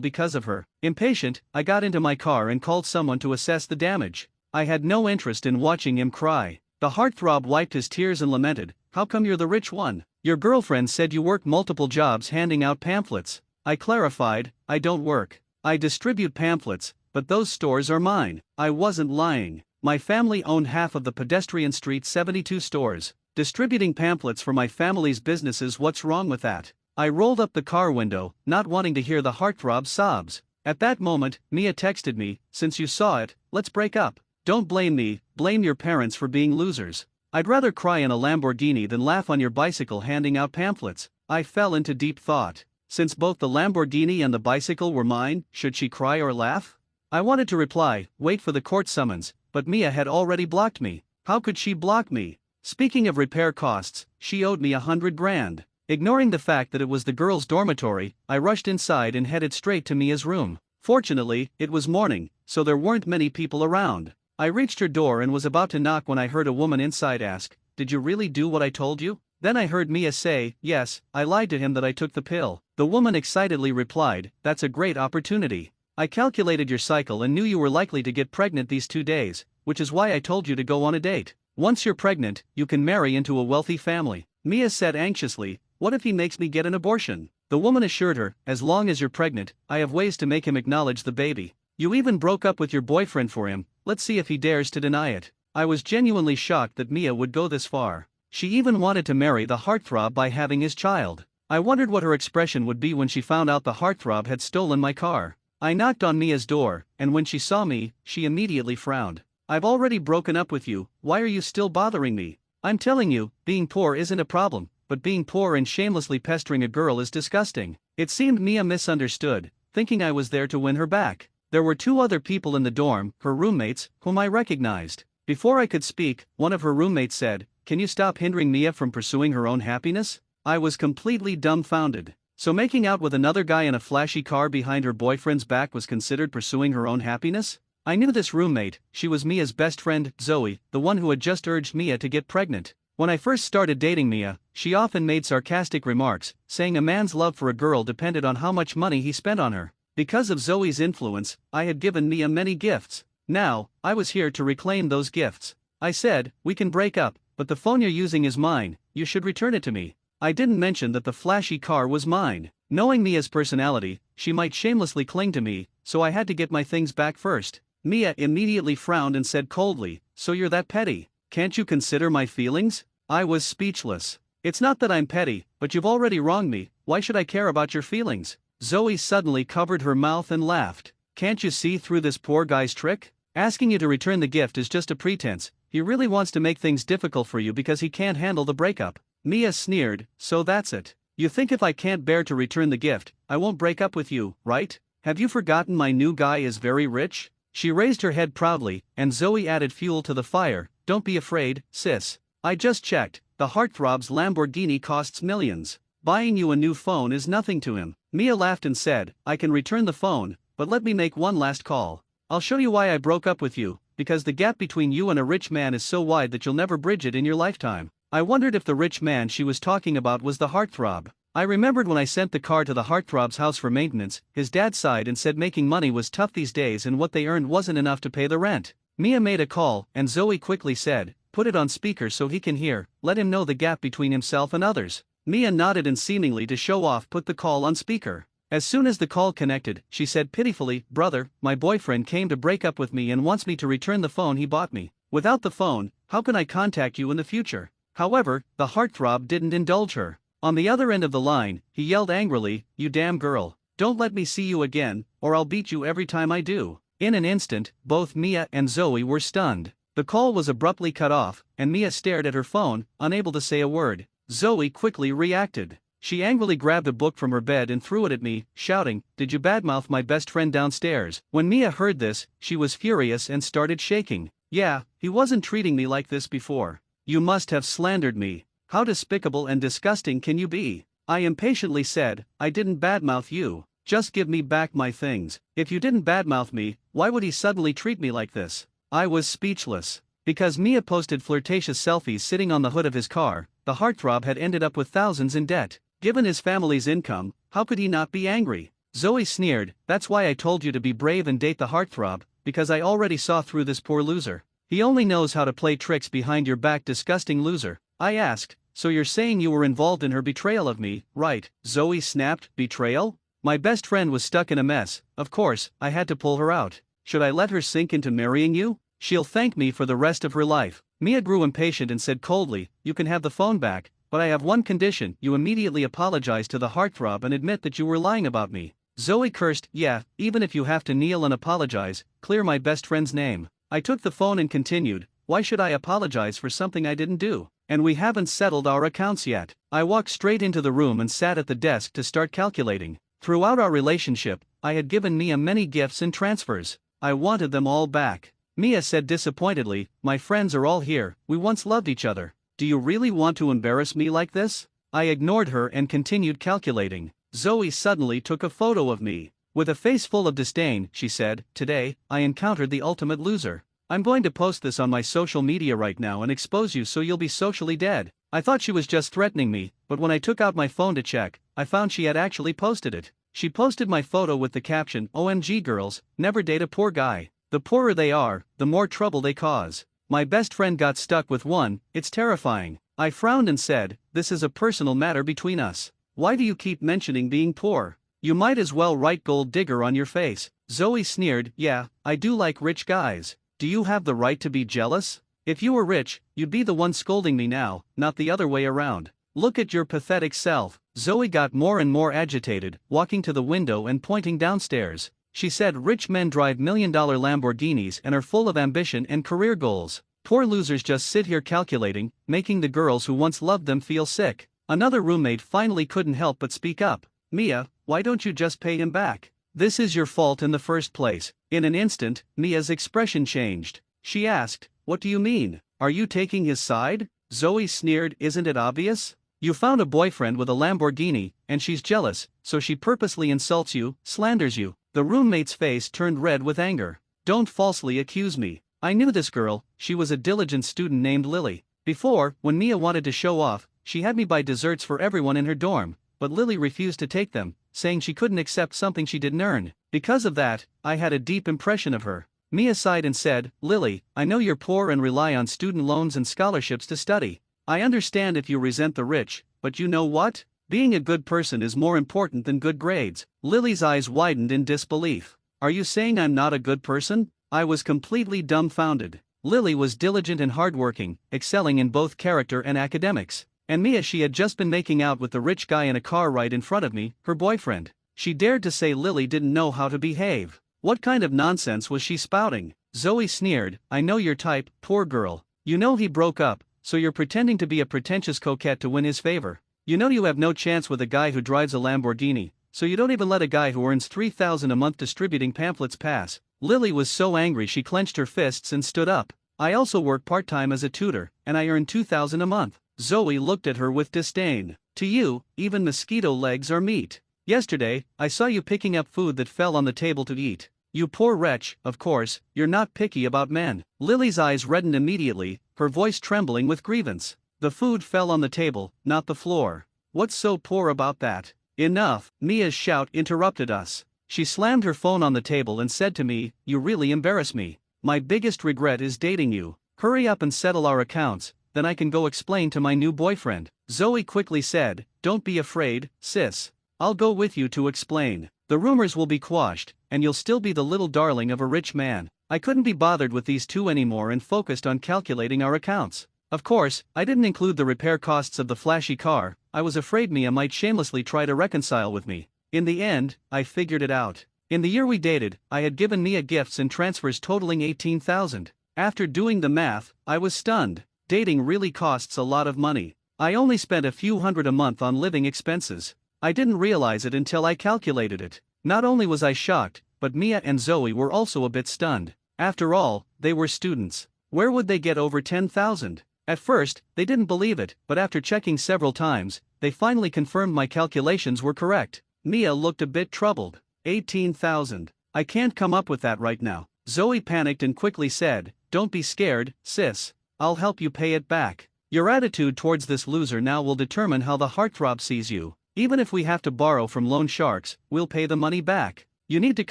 because of her. Impatient, I got into my car and called someone to assess the damage. I had no interest in watching him cry. The heartthrob wiped his tears and lamented, how come you're the rich one? Your girlfriend said you work multiple jobs handing out pamphlets. I clarified, I don't work. I distribute pamphlets, but those stores are mine. I wasn't lying. My family owned half of the Pedestrian Street 72 stores. Distributing pamphlets for my family's businesses, what's wrong with that? I rolled up the car window, not wanting to hear the heartthrob's sobs. At that moment, Mia texted me, since you saw it, let's break up. Don't blame me, blame your parents for being losers. I'd rather cry in a Lamborghini than laugh on your bicycle handing out pamphlets. I fell into deep thought. Since both the Lamborghini and the bicycle were mine, should she cry or laugh? I wanted to reply, wait for the court summons, but Mia had already blocked me. How could she block me? Speaking of repair costs, she owed me $100,000. Ignoring the fact that it was the girls' dormitory, I rushed inside and headed straight to Mia's room. Fortunately, it was morning, so there weren't many people around. I reached her door and was about to knock when I heard a woman inside ask, did you really do what I told you? Then I heard Mia say, yes, I lied to him that I took the pill. The woman excitedly replied, that's a great opportunity. I calculated your cycle and knew you were likely to get pregnant these 2 days, which is why I told you to go on a date. Once you're pregnant, you can marry into a wealthy family. Mia said anxiously, what if he makes me get an abortion? The woman assured her, as long as you're pregnant, I have ways to make him acknowledge the baby. You even broke up with your boyfriend for him, let's see if he dares to deny it. I was genuinely shocked that Mia would go this far. She even wanted to marry the heartthrob by having his child. I wondered what her expression would be when she found out the heartthrob had stolen my car. I knocked on Mia's door, and when she saw me, she immediately frowned. I've already broken up with you, why are you still bothering me? I'm telling you, being poor isn't a problem, but being poor and shamelessly pestering a girl is disgusting. It seemed Mia misunderstood, thinking I was there to win her back. There were 2 other people in the dorm, her roommates, whom I recognized. Before I could speak, one of her roommates said, can you stop hindering Mia from pursuing her own happiness? I was completely dumbfounded. So making out with another guy in a flashy car behind her boyfriend's back was considered pursuing her own happiness? I knew this roommate, she was Mia's best friend, Zoe, the one who had just urged Mia to get pregnant. When I first started dating Mia, she often made sarcastic remarks, saying a man's love for a girl depended on how much money he spent on her. Because of Zoe's influence, I had given Mia many gifts. Now, I was here to reclaim those gifts. I said, we can break up, but the phone you're using is mine, you should return it to me. I didn't mention that the flashy car was mine. Knowing Mia's personality, she might shamelessly cling to me, so I had to get my things back first. Mia immediately frowned and said coldly, so you're that petty? Can't you consider my feelings? I was speechless. It's not that I'm petty, but you've already wronged me, why should I care about your feelings? Zoe suddenly covered her mouth and laughed. Can't you see through this poor guy's trick? Asking you to return the gift is just a pretense, he really wants to make things difficult for you because he can't handle the breakup. Mia sneered, so that's it. You think if I can't bear to return the gift, I won't break up with you, right? Have you forgotten my new guy is very rich? She raised her head proudly, and Zoe added fuel to the fire, don't be afraid, sis. I just checked, the heartthrob's Lamborghini costs millions. Buying you a new phone is nothing to him. Mia laughed and said, I can return the phone, but let me make one last call. I'll show you why I broke up with you, because the gap between you and a rich man is so wide that you'll never bridge it in your lifetime. I wondered if the rich man she was talking about was the heartthrob. I remembered when I sent the car to the heartthrob's house for maintenance, his dad sighed and said making money was tough these days and what they earned wasn't enough to pay the rent. Mia made a call, and Zoe quickly said, "Put it on speaker so he can hear, let him know the gap between himself and others." Mia nodded and seemingly to show off put the call on speaker. As soon as the call connected, she said pitifully, "Brother, my boyfriend came to break up with me and wants me to return the phone he bought me. Without the phone, how can I contact you in the future?" However, the heartthrob didn't indulge her. On the other end of the line, he yelled angrily, "You damn girl, don't let me see you again, or I'll beat you every time I do." In an instant, both Mia and Zoe were stunned. The call was abruptly cut off, and Mia stared at her phone, unable to say a word. Zoe quickly reacted. She angrily grabbed a book from her bed and threw it at me, shouting, "Did you badmouth my best friend downstairs?" When Mia heard this, she was furious and started shaking. "Yeah, he wasn't treating me like this before. You must have slandered me. How despicable and disgusting can you be?" I impatiently said, "I didn't badmouth you. Just give me back my things. If you didn't badmouth me, why would he suddenly treat me like this?" I was speechless. Because Mia posted flirtatious selfies sitting on the hood of his car, the heartthrob had ended up with thousands in debt. Given his family's income, how could he not be angry? Zoe sneered, "That's why I told you to be brave and date the heartthrob, because I already saw through this poor loser. He only knows how to play tricks behind your back, disgusting loser." I asked, "So you're saying you were involved in her betrayal of me, right?" Zoe snapped, "Betrayal? My best friend was stuck in a mess, of course, I had to pull her out. Should I let her sink into marrying you? She'll thank me for the rest of her life." Mia grew impatient and said coldly, "You can have the phone back, but I have one condition: you immediately apologize to the heartthrob and admit that you were lying about me." Zoe cursed, "Yeah, even if you have to kneel and apologize, clear my best friend's name." I took the phone and continued, "Why should I apologize for something I didn't do? And we haven't settled our accounts yet." I walked straight into the room and sat at the desk to start calculating. Throughout our relationship, I had given Mia many gifts and transfers. I wanted them all back. Mia said disappointedly, "My friends are all here, we once loved each other. Do you really want to embarrass me like this?" I ignored her and continued calculating. Zoe suddenly took a photo of me. With a face full of disdain, she said, "Today, I encountered the ultimate loser. I'm going to post this on my social media right now and expose you so you'll be socially dead." I thought she was just threatening me, but when I took out my phone to check, I found she had actually posted it. She posted my photo with the caption, "OMG girls, never date a poor guy. The poorer they are, the more trouble they cause." My best friend got stuck with one, "It's terrifying." I frowned and said, "This is a personal matter between us. Why do you keep mentioning being poor? You might as well write gold digger on your face." Zoe sneered, "Yeah, I do like rich guys. Do you have the right to be jealous? If you were rich, you'd be the one scolding me now, not the other way around. Look at your pathetic self." Zoe got more and more agitated, walking to the window and pointing downstairs. She said rich men drive $1 million Lamborghinis and are full of ambition and career goals. Poor losers just sit here calculating, making the girls who once loved them feel sick. Another roommate finally couldn't help but speak up. "Mia, why don't you just pay him back? This is your fault in the first place." In an instant, Mia's expression changed. She asked, "What do you mean? Are you taking his side?" Zoe sneered, "Isn't it obvious? You found a boyfriend with a Lamborghini, and she's jealous, so she purposely insults you, slanders you." The roommate's face turned red with anger. "Don't falsely accuse me. I knew this girl, she was a diligent student named Lily. Before, when Mia wanted to show off, she had me buy desserts for everyone in her dorm, but Lily refused to take them, saying she couldn't accept something she didn't earn. Because of that, I had a deep impression of her." Mia sighed and said, "Lily, I know you're poor and rely on student loans and scholarships to study. I understand if you resent the rich, but you know what? Being a good person is more important than good grades." Lily's eyes widened in disbelief. "Are you saying I'm not a good person?" I was completely dumbfounded. Lily was diligent and hardworking, excelling in both character and academics. And Mia, she had just been making out with the rich guy in a car right in front of me, her boyfriend. She dared to say Lily didn't know how to behave. What kind of nonsense was she spouting? Zoe sneered, "I know your type, poor girl. You know he broke up, so you're pretending to be a pretentious coquette to win his favor. You know you have no chance with a guy who drives a Lamborghini, so you don't even let a guy who earns $3,000 a month distributing pamphlets pass." Lily was so angry she clenched her fists and stood up. "I also work part-time as a tutor, and I earn $2,000 a month." Zoe looked at her with disdain. "To you, even mosquito legs are meat. Yesterday, I saw you picking up food that fell on the table to eat. You poor wretch, of course, you're not picky about men." Lily's eyes reddened immediately, her voice trembling with grievance. The food fell on the table, not the floor. What's so poor about that? Enough, Mia's shout interrupted us. She slammed her phone on the table and said to me, "You really embarrass me. My biggest regret is dating you. Hurry up and settle our accounts, then I can go explain to my new boyfriend." Zoe quickly said, "Don't be afraid, sis. I'll go with you to explain. The rumors will be quashed, and you'll still be the little darling of a rich man." I couldn't be bothered with these two anymore and focused on calculating our accounts. Of course, I didn't include the repair costs of the flashy car. I was afraid Mia might shamelessly try to reconcile with me. In the end, I figured it out. In the year we dated, I had given Mia gifts and transfers totaling 18,000. After doing the math, I was stunned. Dating really costs a lot of money. I only spent a few hundred a month on living expenses. I didn't realize it until I calculated it. Not only was I shocked, but Mia and Zoe were also a bit stunned. After all, they were students. Where would they get over 10,000? At first, they didn't believe it, but after checking several times, they finally confirmed my calculations were correct. Mia looked a bit troubled. 18,000. I can't come up with that right now. Zoe panicked and quickly said, "Don't be scared, sis. I'll help you pay it back. Your attitude towards this loser now will determine how the heartthrob sees you. Even if we have to borrow from loan sharks, we'll pay the money back. You need to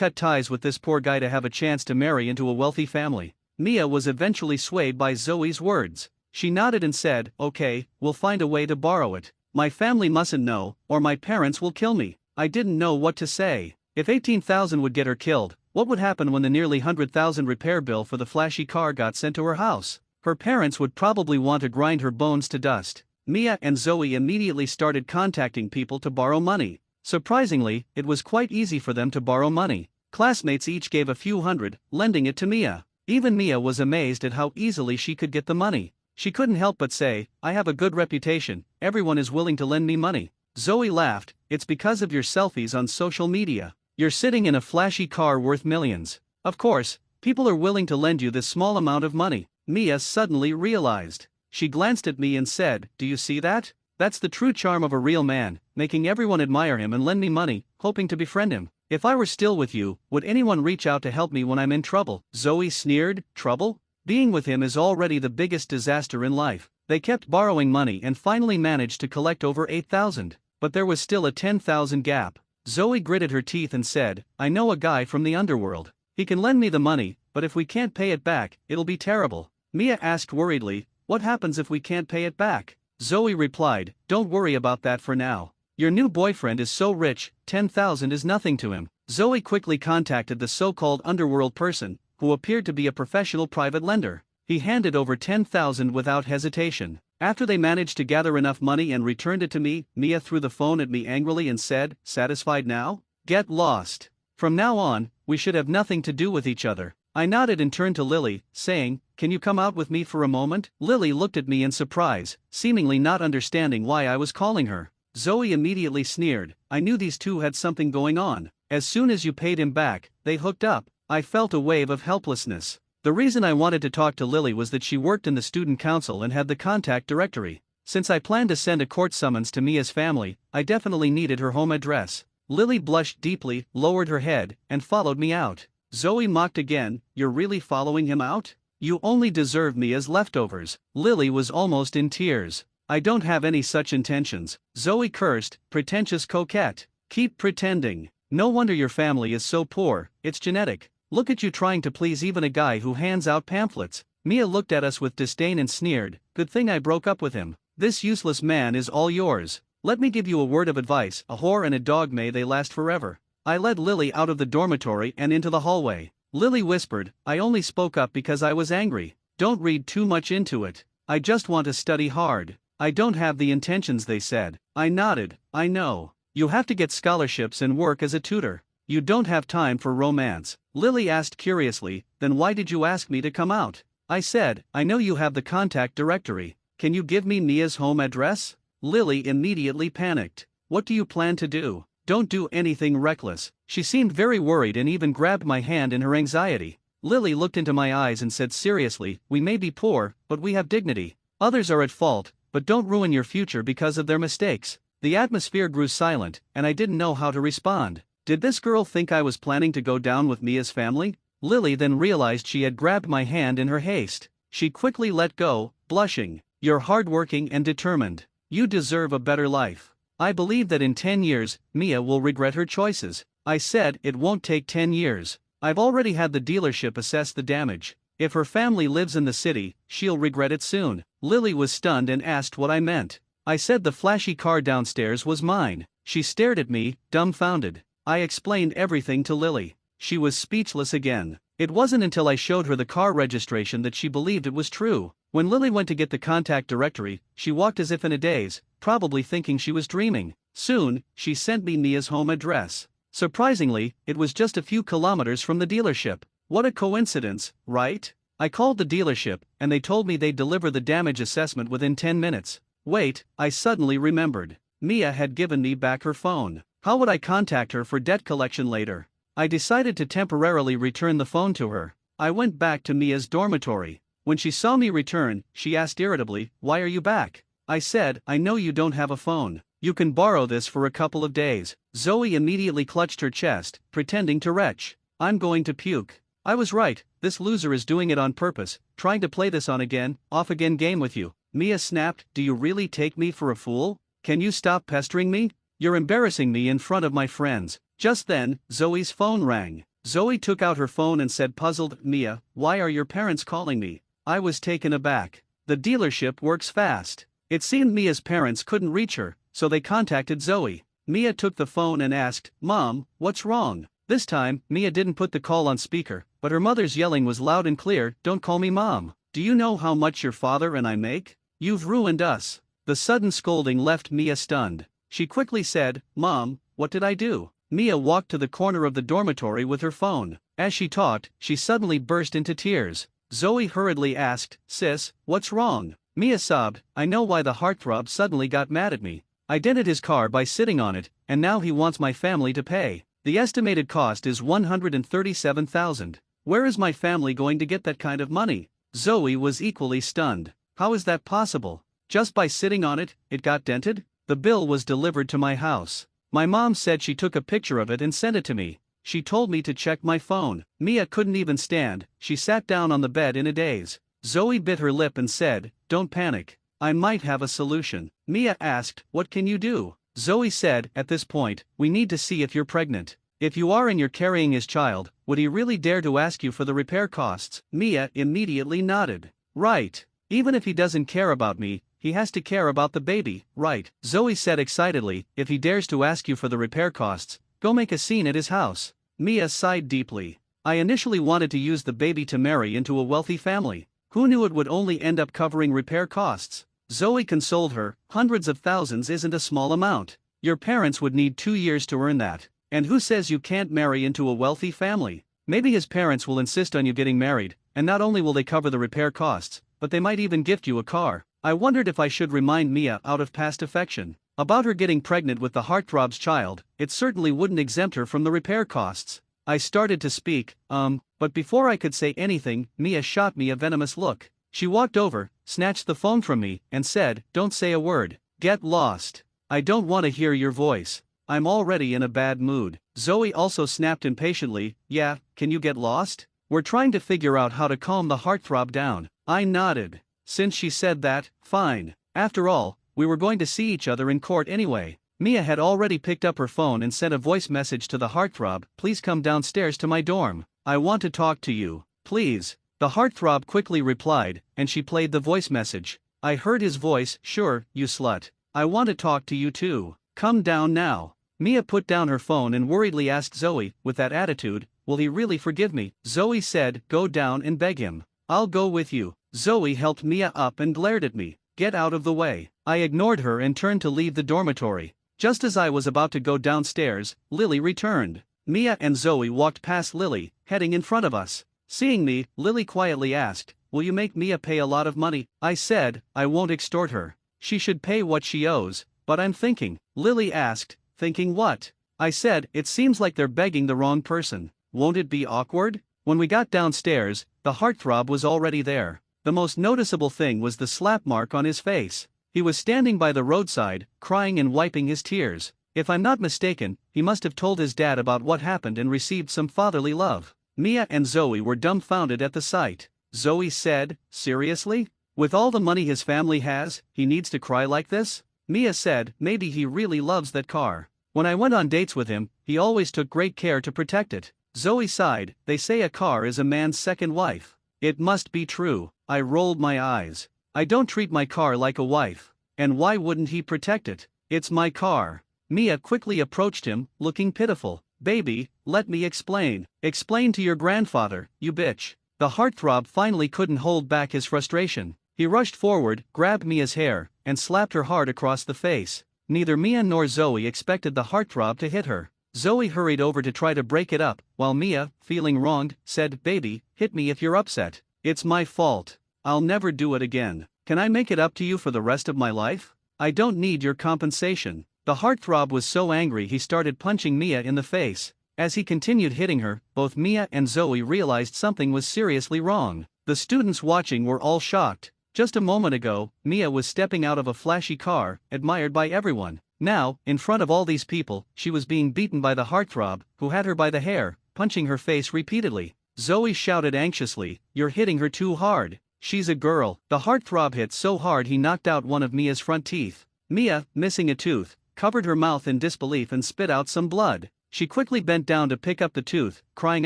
cut ties with this poor guy to have a chance to marry into a wealthy family." Mia was eventually swayed by Zoe's words. She nodded and said, "Okay, we'll find a way to borrow it. My family mustn't know, or my parents will kill me." I didn't know what to say. If 18,000 would get her killed, what would happen when the nearly 100,000 repair bill for the flashy car got sent to her house? Her parents would probably want to grind her bones to dust. Mia and Zoe immediately started contacting people to borrow money. Surprisingly, it was quite easy for them to borrow money. Classmates each gave a few hundred, lending it to Mia. Even Mia was amazed at how easily she could get the money. She couldn't help but say, "I have a good reputation, everyone is willing to lend me money." Zoe laughed, "It's because of your selfies on social media. You're sitting in a flashy car worth millions. Of course, people are willing to lend you this small amount of money." Mia suddenly realized. She glanced at me and said, "Do you see that? That's the true charm of a real man, making everyone admire him and lend me money, hoping to befriend him. If I were still with you, would anyone reach out to help me when I'm in trouble?" Zoe sneered, "Trouble? Being with him is already the biggest disaster in life." They kept borrowing money and finally managed to collect over 8,000. But there was still a 10,000 gap. Zoe gritted her teeth and said, "I know a guy from the underworld. He can lend me the money, but if we can't pay it back, it'll be terrible." Mia asked worriedly, "What happens if we can't pay it back?" Zoe replied, "Don't worry about that for now. Your new boyfriend is so rich, 10,000 is nothing to him." Zoe quickly contacted the so-called underworld person, who appeared to be a professional private lender. He handed over 10,000 without hesitation. After they managed to gather enough money and returned it to me, Mia threw the phone at me angrily and said, "Satisfied now? Get lost. From now on, we should have nothing to do with each other." I nodded and turned to Lily, saying, "Can you come out with me for a moment?" Lily looked at me in surprise, seemingly not understanding why I was calling her. Zoe immediately sneered, "I knew these two had something going on. As soon as you paid him back, they hooked up." I felt a wave of helplessness. The reason I wanted to talk to Lily was that she worked in the student council and had the contact directory. Since I planned to send a court summons to Mia's family, I definitely needed her home address. Lily blushed deeply, lowered her head, and followed me out. Zoe mocked again, "You're really following him out? You only deserve Mia's leftovers." Lily was almost in tears. "I don't have any such intentions," Zoe cursed, "pretentious coquette. Keep pretending. No wonder your family is so poor, it's genetic. Look at you trying to please even a guy who hands out pamphlets." Mia looked at us with disdain and sneered, "Good thing I broke up with him. This useless man is all yours. Let me give you a word of advice, a whore and a dog may they last forever." I led Lily out of the dormitory and into the hallway. Lily whispered, "I only spoke up because I was angry. Don't read too much into it. I just want to study hard." "I don't have the intentions," they said. I nodded, "I know. You have to get scholarships and work as a tutor. You don't have time for romance." Lily asked curiously, "Then why did you ask me to come out?" I said, "I know you have the contact directory. Can you give me Mia's home address?" Lily immediately panicked. "What do you plan to do?" "Don't do anything reckless." She seemed very worried and even grabbed my hand in her anxiety. Lily looked into my eyes and said seriously, "We may be poor, but we have dignity. Others are at fault, but don't ruin your future because of their mistakes." The atmosphere grew silent, and I didn't know how to respond. Did this girl think I was planning to go down with Mia's family? Lily then realized she had grabbed my hand in her haste. She quickly let go, blushing. You're hardworking and determined. You deserve a better life. I believe that in 10 years, Mia will regret her choices. I said it won't take 10 years. I've already had the dealership assess the damage. If her family lives in the city, she'll regret it soon. Lily was stunned and asked what I meant. I said the flashy car downstairs was mine. She stared at me, dumbfounded. I explained everything to Lily. She was speechless again. It wasn't until I showed her the car registration that she believed it was true. When Lily went to get the contact directory, she walked as if in a daze, probably thinking she was dreaming. Soon, she sent me Mia's home address. Surprisingly, it was just a few kilometers from the dealership. What a coincidence, right? I called the dealership, and they told me they'd deliver the damage assessment within 10 minutes. Wait, I suddenly remembered. Mia had given me back her phone. How would I contact her for debt collection later? I decided to temporarily return the phone to her. I went back to Mia's dormitory. When she saw me return, she asked irritably, "Why are you back?" I said, "I know you don't have a phone. You can borrow this for a couple of days." Zoe immediately clutched her chest, pretending to retch. "I'm going to puke." I was right, this loser is doing it on purpose, trying to play this on again, off again game with you. Mia snapped, "Do you really take me for a fool? Can you stop pestering me? You're embarrassing me in front of my friends." Just then, Zoe's phone rang. Zoe took out her phone and said puzzled, "Mia, why are your parents calling me?" I was taken aback. The dealership works fast. It seemed Mia's parents couldn't reach her, so they contacted Zoe. Mia took the phone and asked, "Mom, what's wrong?" This time, Mia didn't put the call on speaker, but her mother's yelling was loud and clear, "Don't call me Mom. Do you know how much your father and I make? You've ruined us." The sudden scolding left Mia stunned. She quickly said, "Mom, what did I do?" Mia walked to the corner of the dormitory with her phone. As she talked, she suddenly burst into tears. Zoe hurriedly asked, "Sis, what's wrong?" Mia sobbed, "I know why the heartthrob suddenly got mad at me. I dented his car by sitting on it, and now he wants my family to pay. The estimated cost is $137,000. Where is my family going to get that kind of money?" Zoe was equally stunned. "How is that possible? Just by sitting on it, it got dented?" "The bill was delivered to my house. My mom said she took a picture of it and sent it to me. She told me to check my phone." Mia couldn't even stand, she sat down on the bed in a daze. Zoe bit her lip and said, "Don't panic. I might have a solution." Mia asked, "What can you do?" Zoe said, "At this point, we need to see if you're pregnant. If you are and you're carrying his child, would he really dare to ask you for the repair costs?" Mia immediately nodded. "Right. Even if he doesn't care about me, he has to care about the baby, right?" Zoe said excitedly, "If he dares to ask you for the repair costs, go make a scene at his house." Mia sighed deeply. "I initially wanted to use the baby to marry into a wealthy family. Who knew it would only end up covering repair costs?" Zoe consoled her, "Hundreds of thousands isn't a small amount. Your parents would need 2 years to earn that. And who says you can't marry into a wealthy family? Maybe his parents will insist on you getting married, and not only will they cover the repair costs, but they might even gift you a car." I wondered if I should remind Mia out of past affection about her getting pregnant with the heartthrob's child. It certainly wouldn't exempt her from the repair costs. I started to speak, but before I could say anything, Mia shot me a venomous look. She walked over, snatched the phone from me, and said, "Don't say a word. Get lost. I don't want to hear your voice. I'm already in a bad mood." Zoe also snapped impatiently, "Yeah, can you get lost? We're trying to figure out how to calm the heartthrob down." I nodded. Since she said that, fine. After all, we were going to see each other in court anyway. Mia had already picked up her phone and sent a voice message to the heartthrob, "Please come downstairs to my dorm. I want to talk to you, please." The heartthrob quickly replied, and she played the voice message. I heard his voice, "Sure, you slut. I want to talk to you too. Come down now." Mia put down her phone and worriedly asked Zoe, with that attitude, "Will he really forgive me?" Zoe said, "Go down and beg him. I'll go with you." Zoe helped Mia up and glared at me. "Get out of the way." I ignored her and turned to leave the dormitory. Just as I was about to go downstairs, Lily returned. Mia and Zoe walked past Lily, heading in front of us. Seeing me, Lily quietly asked, "Will you make Mia pay a lot of money?" I said, "I won't extort her. She should pay what she owes, but I'm thinking." Lily asked, "Thinking what?" I said, "It seems like they're begging the wrong person. Won't it be awkward?" When we got downstairs, the heartthrob was already there. The most noticeable thing was the slap mark on his face. He was standing by the roadside, crying and wiping his tears. If I'm not mistaken, he must have told his dad about what happened and received some fatherly love. Mia and Zoe were dumbfounded at the sight. Zoe said, "Seriously? With all the money his family has, he needs to cry like this? Mia said, maybe he really loves that car. When I went on dates with him, he always took great care to protect it. Zoe sighed, they say a car is a man's second wife. It must be true. I rolled my eyes. I don't treat my car like a wife. And why wouldn't he protect it? It's my car. Mia quickly approached him, looking pitiful. Baby, let me explain. Explain to your grandfather, you bitch. The heartthrob finally couldn't hold back his frustration. He rushed forward, grabbed Mia's hair, and slapped her hard across the face. Neither Mia nor Zoe expected the heartthrob to hit her. Zoe hurried over to try to break it up, while Mia, feeling wronged, said, baby, hit me if you're upset. It's my fault. I'll never do it again. Can I make it up to you for the rest of my life? I don't need your compensation. The heartthrob was so angry he started punching Mia in the face. As he continued hitting her, both Mia and Zoe realized something was seriously wrong. The students watching were all shocked. Just a moment ago, Mia was stepping out of a flashy car, admired by everyone. Now, in front of all these people, she was being beaten by the heartthrob, who had her by the hair, punching her face repeatedly. Zoe shouted anxiously, you're hitting her too hard. She's a girl. The heartthrob hit so hard he knocked out one of Mia's front teeth. Mia, missing a tooth, covered her mouth in disbelief and spit out some blood. She quickly bent down to pick up the tooth, crying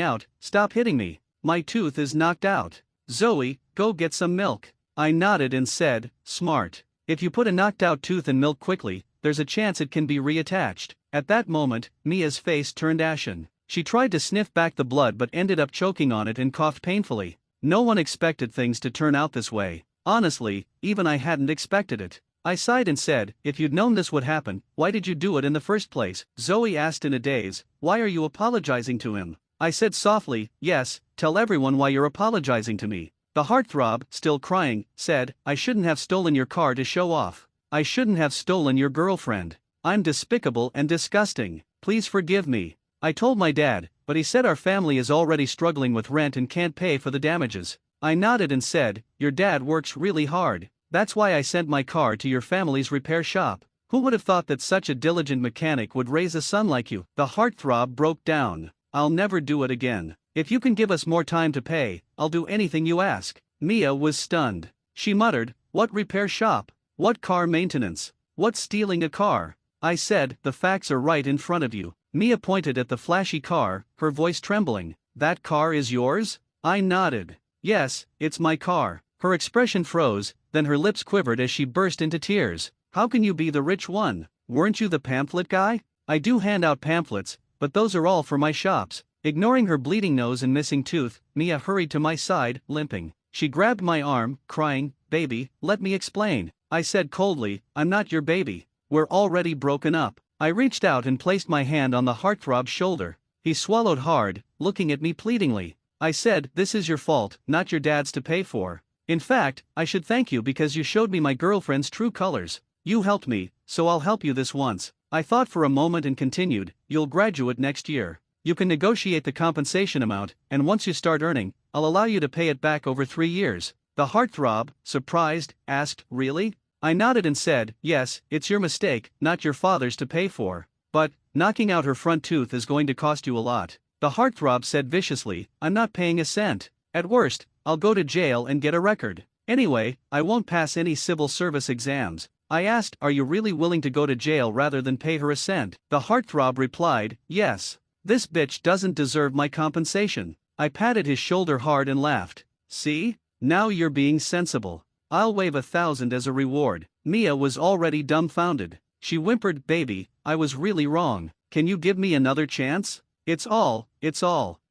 out, stop hitting me. My tooth is knocked out. Zoe, go get some milk. I nodded and said, smart. If you put a knocked out tooth in milk quickly, there's a chance it can be reattached. At that moment, Mia's face turned ashen. She tried to sniff back the blood but ended up choking on it and coughed painfully. No one expected things to turn out this way. Honestly, even I hadn't expected it. I sighed and said, if you'd known this would happen, why did you do it in the first place? Zoe asked in a daze, why are you apologizing to him? I said softly, yes, tell everyone why you're apologizing to me. The heartthrob, still crying, said, I shouldn't have stolen your car to show off. I shouldn't have stolen your girlfriend. I'm despicable and disgusting. Please forgive me. I told my dad, but he said our family is already struggling with rent and can't pay for the damages. I nodded and said, your dad works really hard. That's why I sent my car to your family's repair shop. Who would have thought that such a diligent mechanic would raise a son like you? The heartthrob broke down. I'll never do it again. If you can give us more time to pay, I'll do anything you ask. Mia was stunned. She muttered, what repair shop? What car maintenance? What's stealing a car? I said, the facts are right in front of you. Mia pointed at the flashy car, her voice trembling. That car is yours? I nodded. Yes, it's my car. Her expression froze, then her lips quivered as she burst into tears. How can you be the rich one? Weren't you the pamphlet guy? I do hand out pamphlets, but those are all for my shops. Ignoring her bleeding nose and missing tooth, Mia hurried to my side, limping. She grabbed my arm, crying, baby, let me explain. I said coldly, I'm not your baby. We're already broken up. I reached out and placed my hand on the heartthrob's shoulder. He swallowed hard, looking at me pleadingly. I said, this is your fault, not your dad's to pay for. In fact, I should thank you because you showed me my girlfriend's true colors. You helped me, so I'll help you this once. I thought for a moment and continued, you'll graduate next year. You can negotiate the compensation amount, and once you start earning, I'll allow you to pay it back over 3 years. The heartthrob, surprised, asked, really? I nodded and said, yes, it's your mistake, not your father's to pay for. But, knocking out her front tooth is going to cost you a lot. The heartthrob said viciously, I'm not paying a cent. At worst, I'll go to jail and get a record. Anyway, I won't pass any civil service exams. I asked, are you really willing to go to jail rather than pay her a cent? The heartthrob replied, yes. This bitch doesn't deserve my compensation. I patted his shoulder hard and laughed. See? Now you're being sensible. I'll waive 1,000 as a reward. Mia was already dumbfounded. She whimpered, baby, I was really wrong. Can you give me another chance? It's all.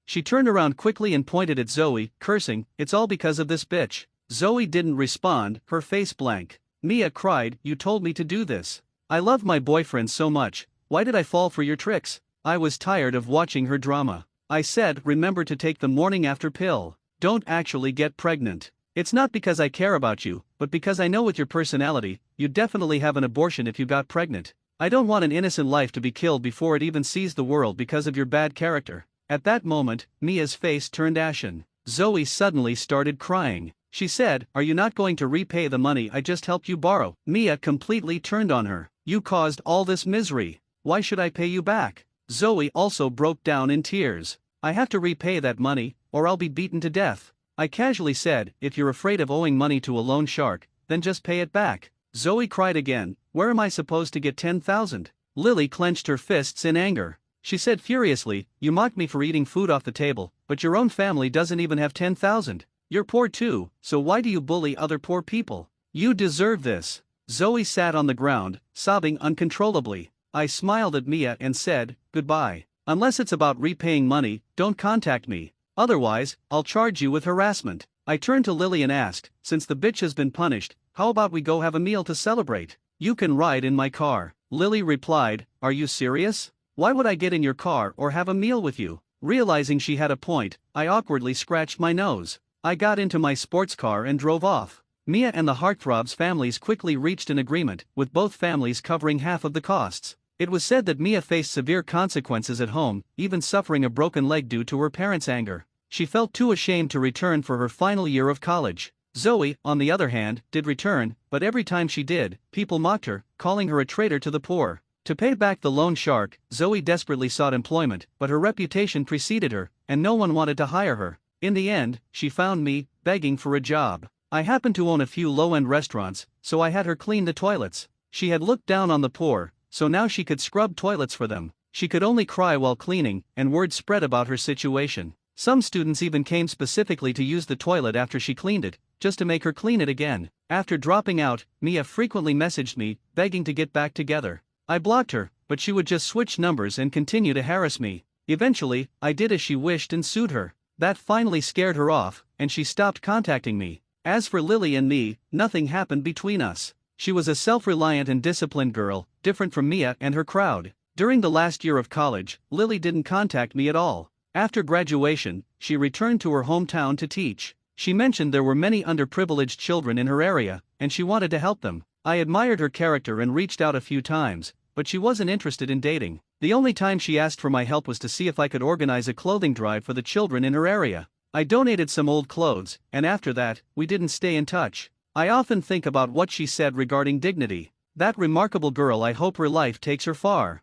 She turned around quickly and pointed at Zoe, cursing, it's all because of this bitch. Zoe didn't respond, her face blank. Mia cried, you told me to do this. I love my boyfriend so much, why did I fall for your tricks? I was tired of watching her drama. I said, remember to take the morning after pill. Don't actually get pregnant. It's not because I care about you, but because I know with your personality, you'd definitely have an abortion if you got pregnant. I don't want an innocent life to be killed before it even sees the world because of your bad character. At that moment, Mia's face turned ashen. Zoe suddenly started crying. She said, are you not going to repay the money I just helped you borrow? Mia completely turned on her. You caused all this misery. Why should I pay you back? Zoe also broke down in tears. I have to repay that money, or I'll be beaten to death. I casually said, if you're afraid of owing money to a loan shark, then just pay it back. Zoe cried again, where am I supposed to get 10,000? Lily clenched her fists in anger. She said furiously, you mocked me for eating food off the table, but your own family doesn't even have 10,000. You're poor too, so why do you bully other poor people? You deserve this. Zoe sat on the ground, sobbing uncontrollably. I smiled at Mia and said, goodbye. Unless it's about repaying money, don't contact me. Otherwise, I'll charge you with harassment. I turned to Lily and asked, since the bitch has been punished, how about we go have a meal to celebrate? You can ride in my car. Lily replied, are you serious? Why would I get in your car or have a meal with you? Realizing she had a point, I awkwardly scratched my nose. I got into my sports car and drove off. Mia and the Heartthrobs families quickly reached an agreement, with both families covering half of the costs. It was said that Mia faced severe consequences at home, even suffering a broken leg due to her parents' anger. She felt too ashamed to return for her final year of college. Zoe, on the other hand, did return, but every time she did, people mocked her, calling her a traitor to the poor. To pay back the loan shark, Zoe desperately sought employment, but her reputation preceded her, and no one wanted to hire her. In the end, she found me, begging for a job. I happened to own a few low-end restaurants, so I had her clean the toilets. She had looked down on the poor, so now she could scrub toilets for them. She could only cry while cleaning, and word spread about her situation. Some students even came specifically to use the toilet after she cleaned it, just to make her clean it again. After dropping out, Mia frequently messaged me, begging to get back together. I blocked her, but she would just switch numbers and continue to harass me. Eventually, I did as she wished and sued her. That finally scared her off, and she stopped contacting me. As for Lily and me, nothing happened between us. She was a self-reliant and disciplined girl, different from Mia and her crowd. During the last year of college, Lily didn't contact me at all. After graduation, she returned to her hometown to teach. She mentioned there were many underprivileged children in her area, and she wanted to help them. I admired her character and reached out a few times, but she wasn't interested in dating. The only time she asked for my help was to see if I could organize a clothing drive for the children in her area. I donated some old clothes, and after that, we didn't stay in touch. I often think about what she said regarding dignity. That remarkable girl, I hope her life takes her far.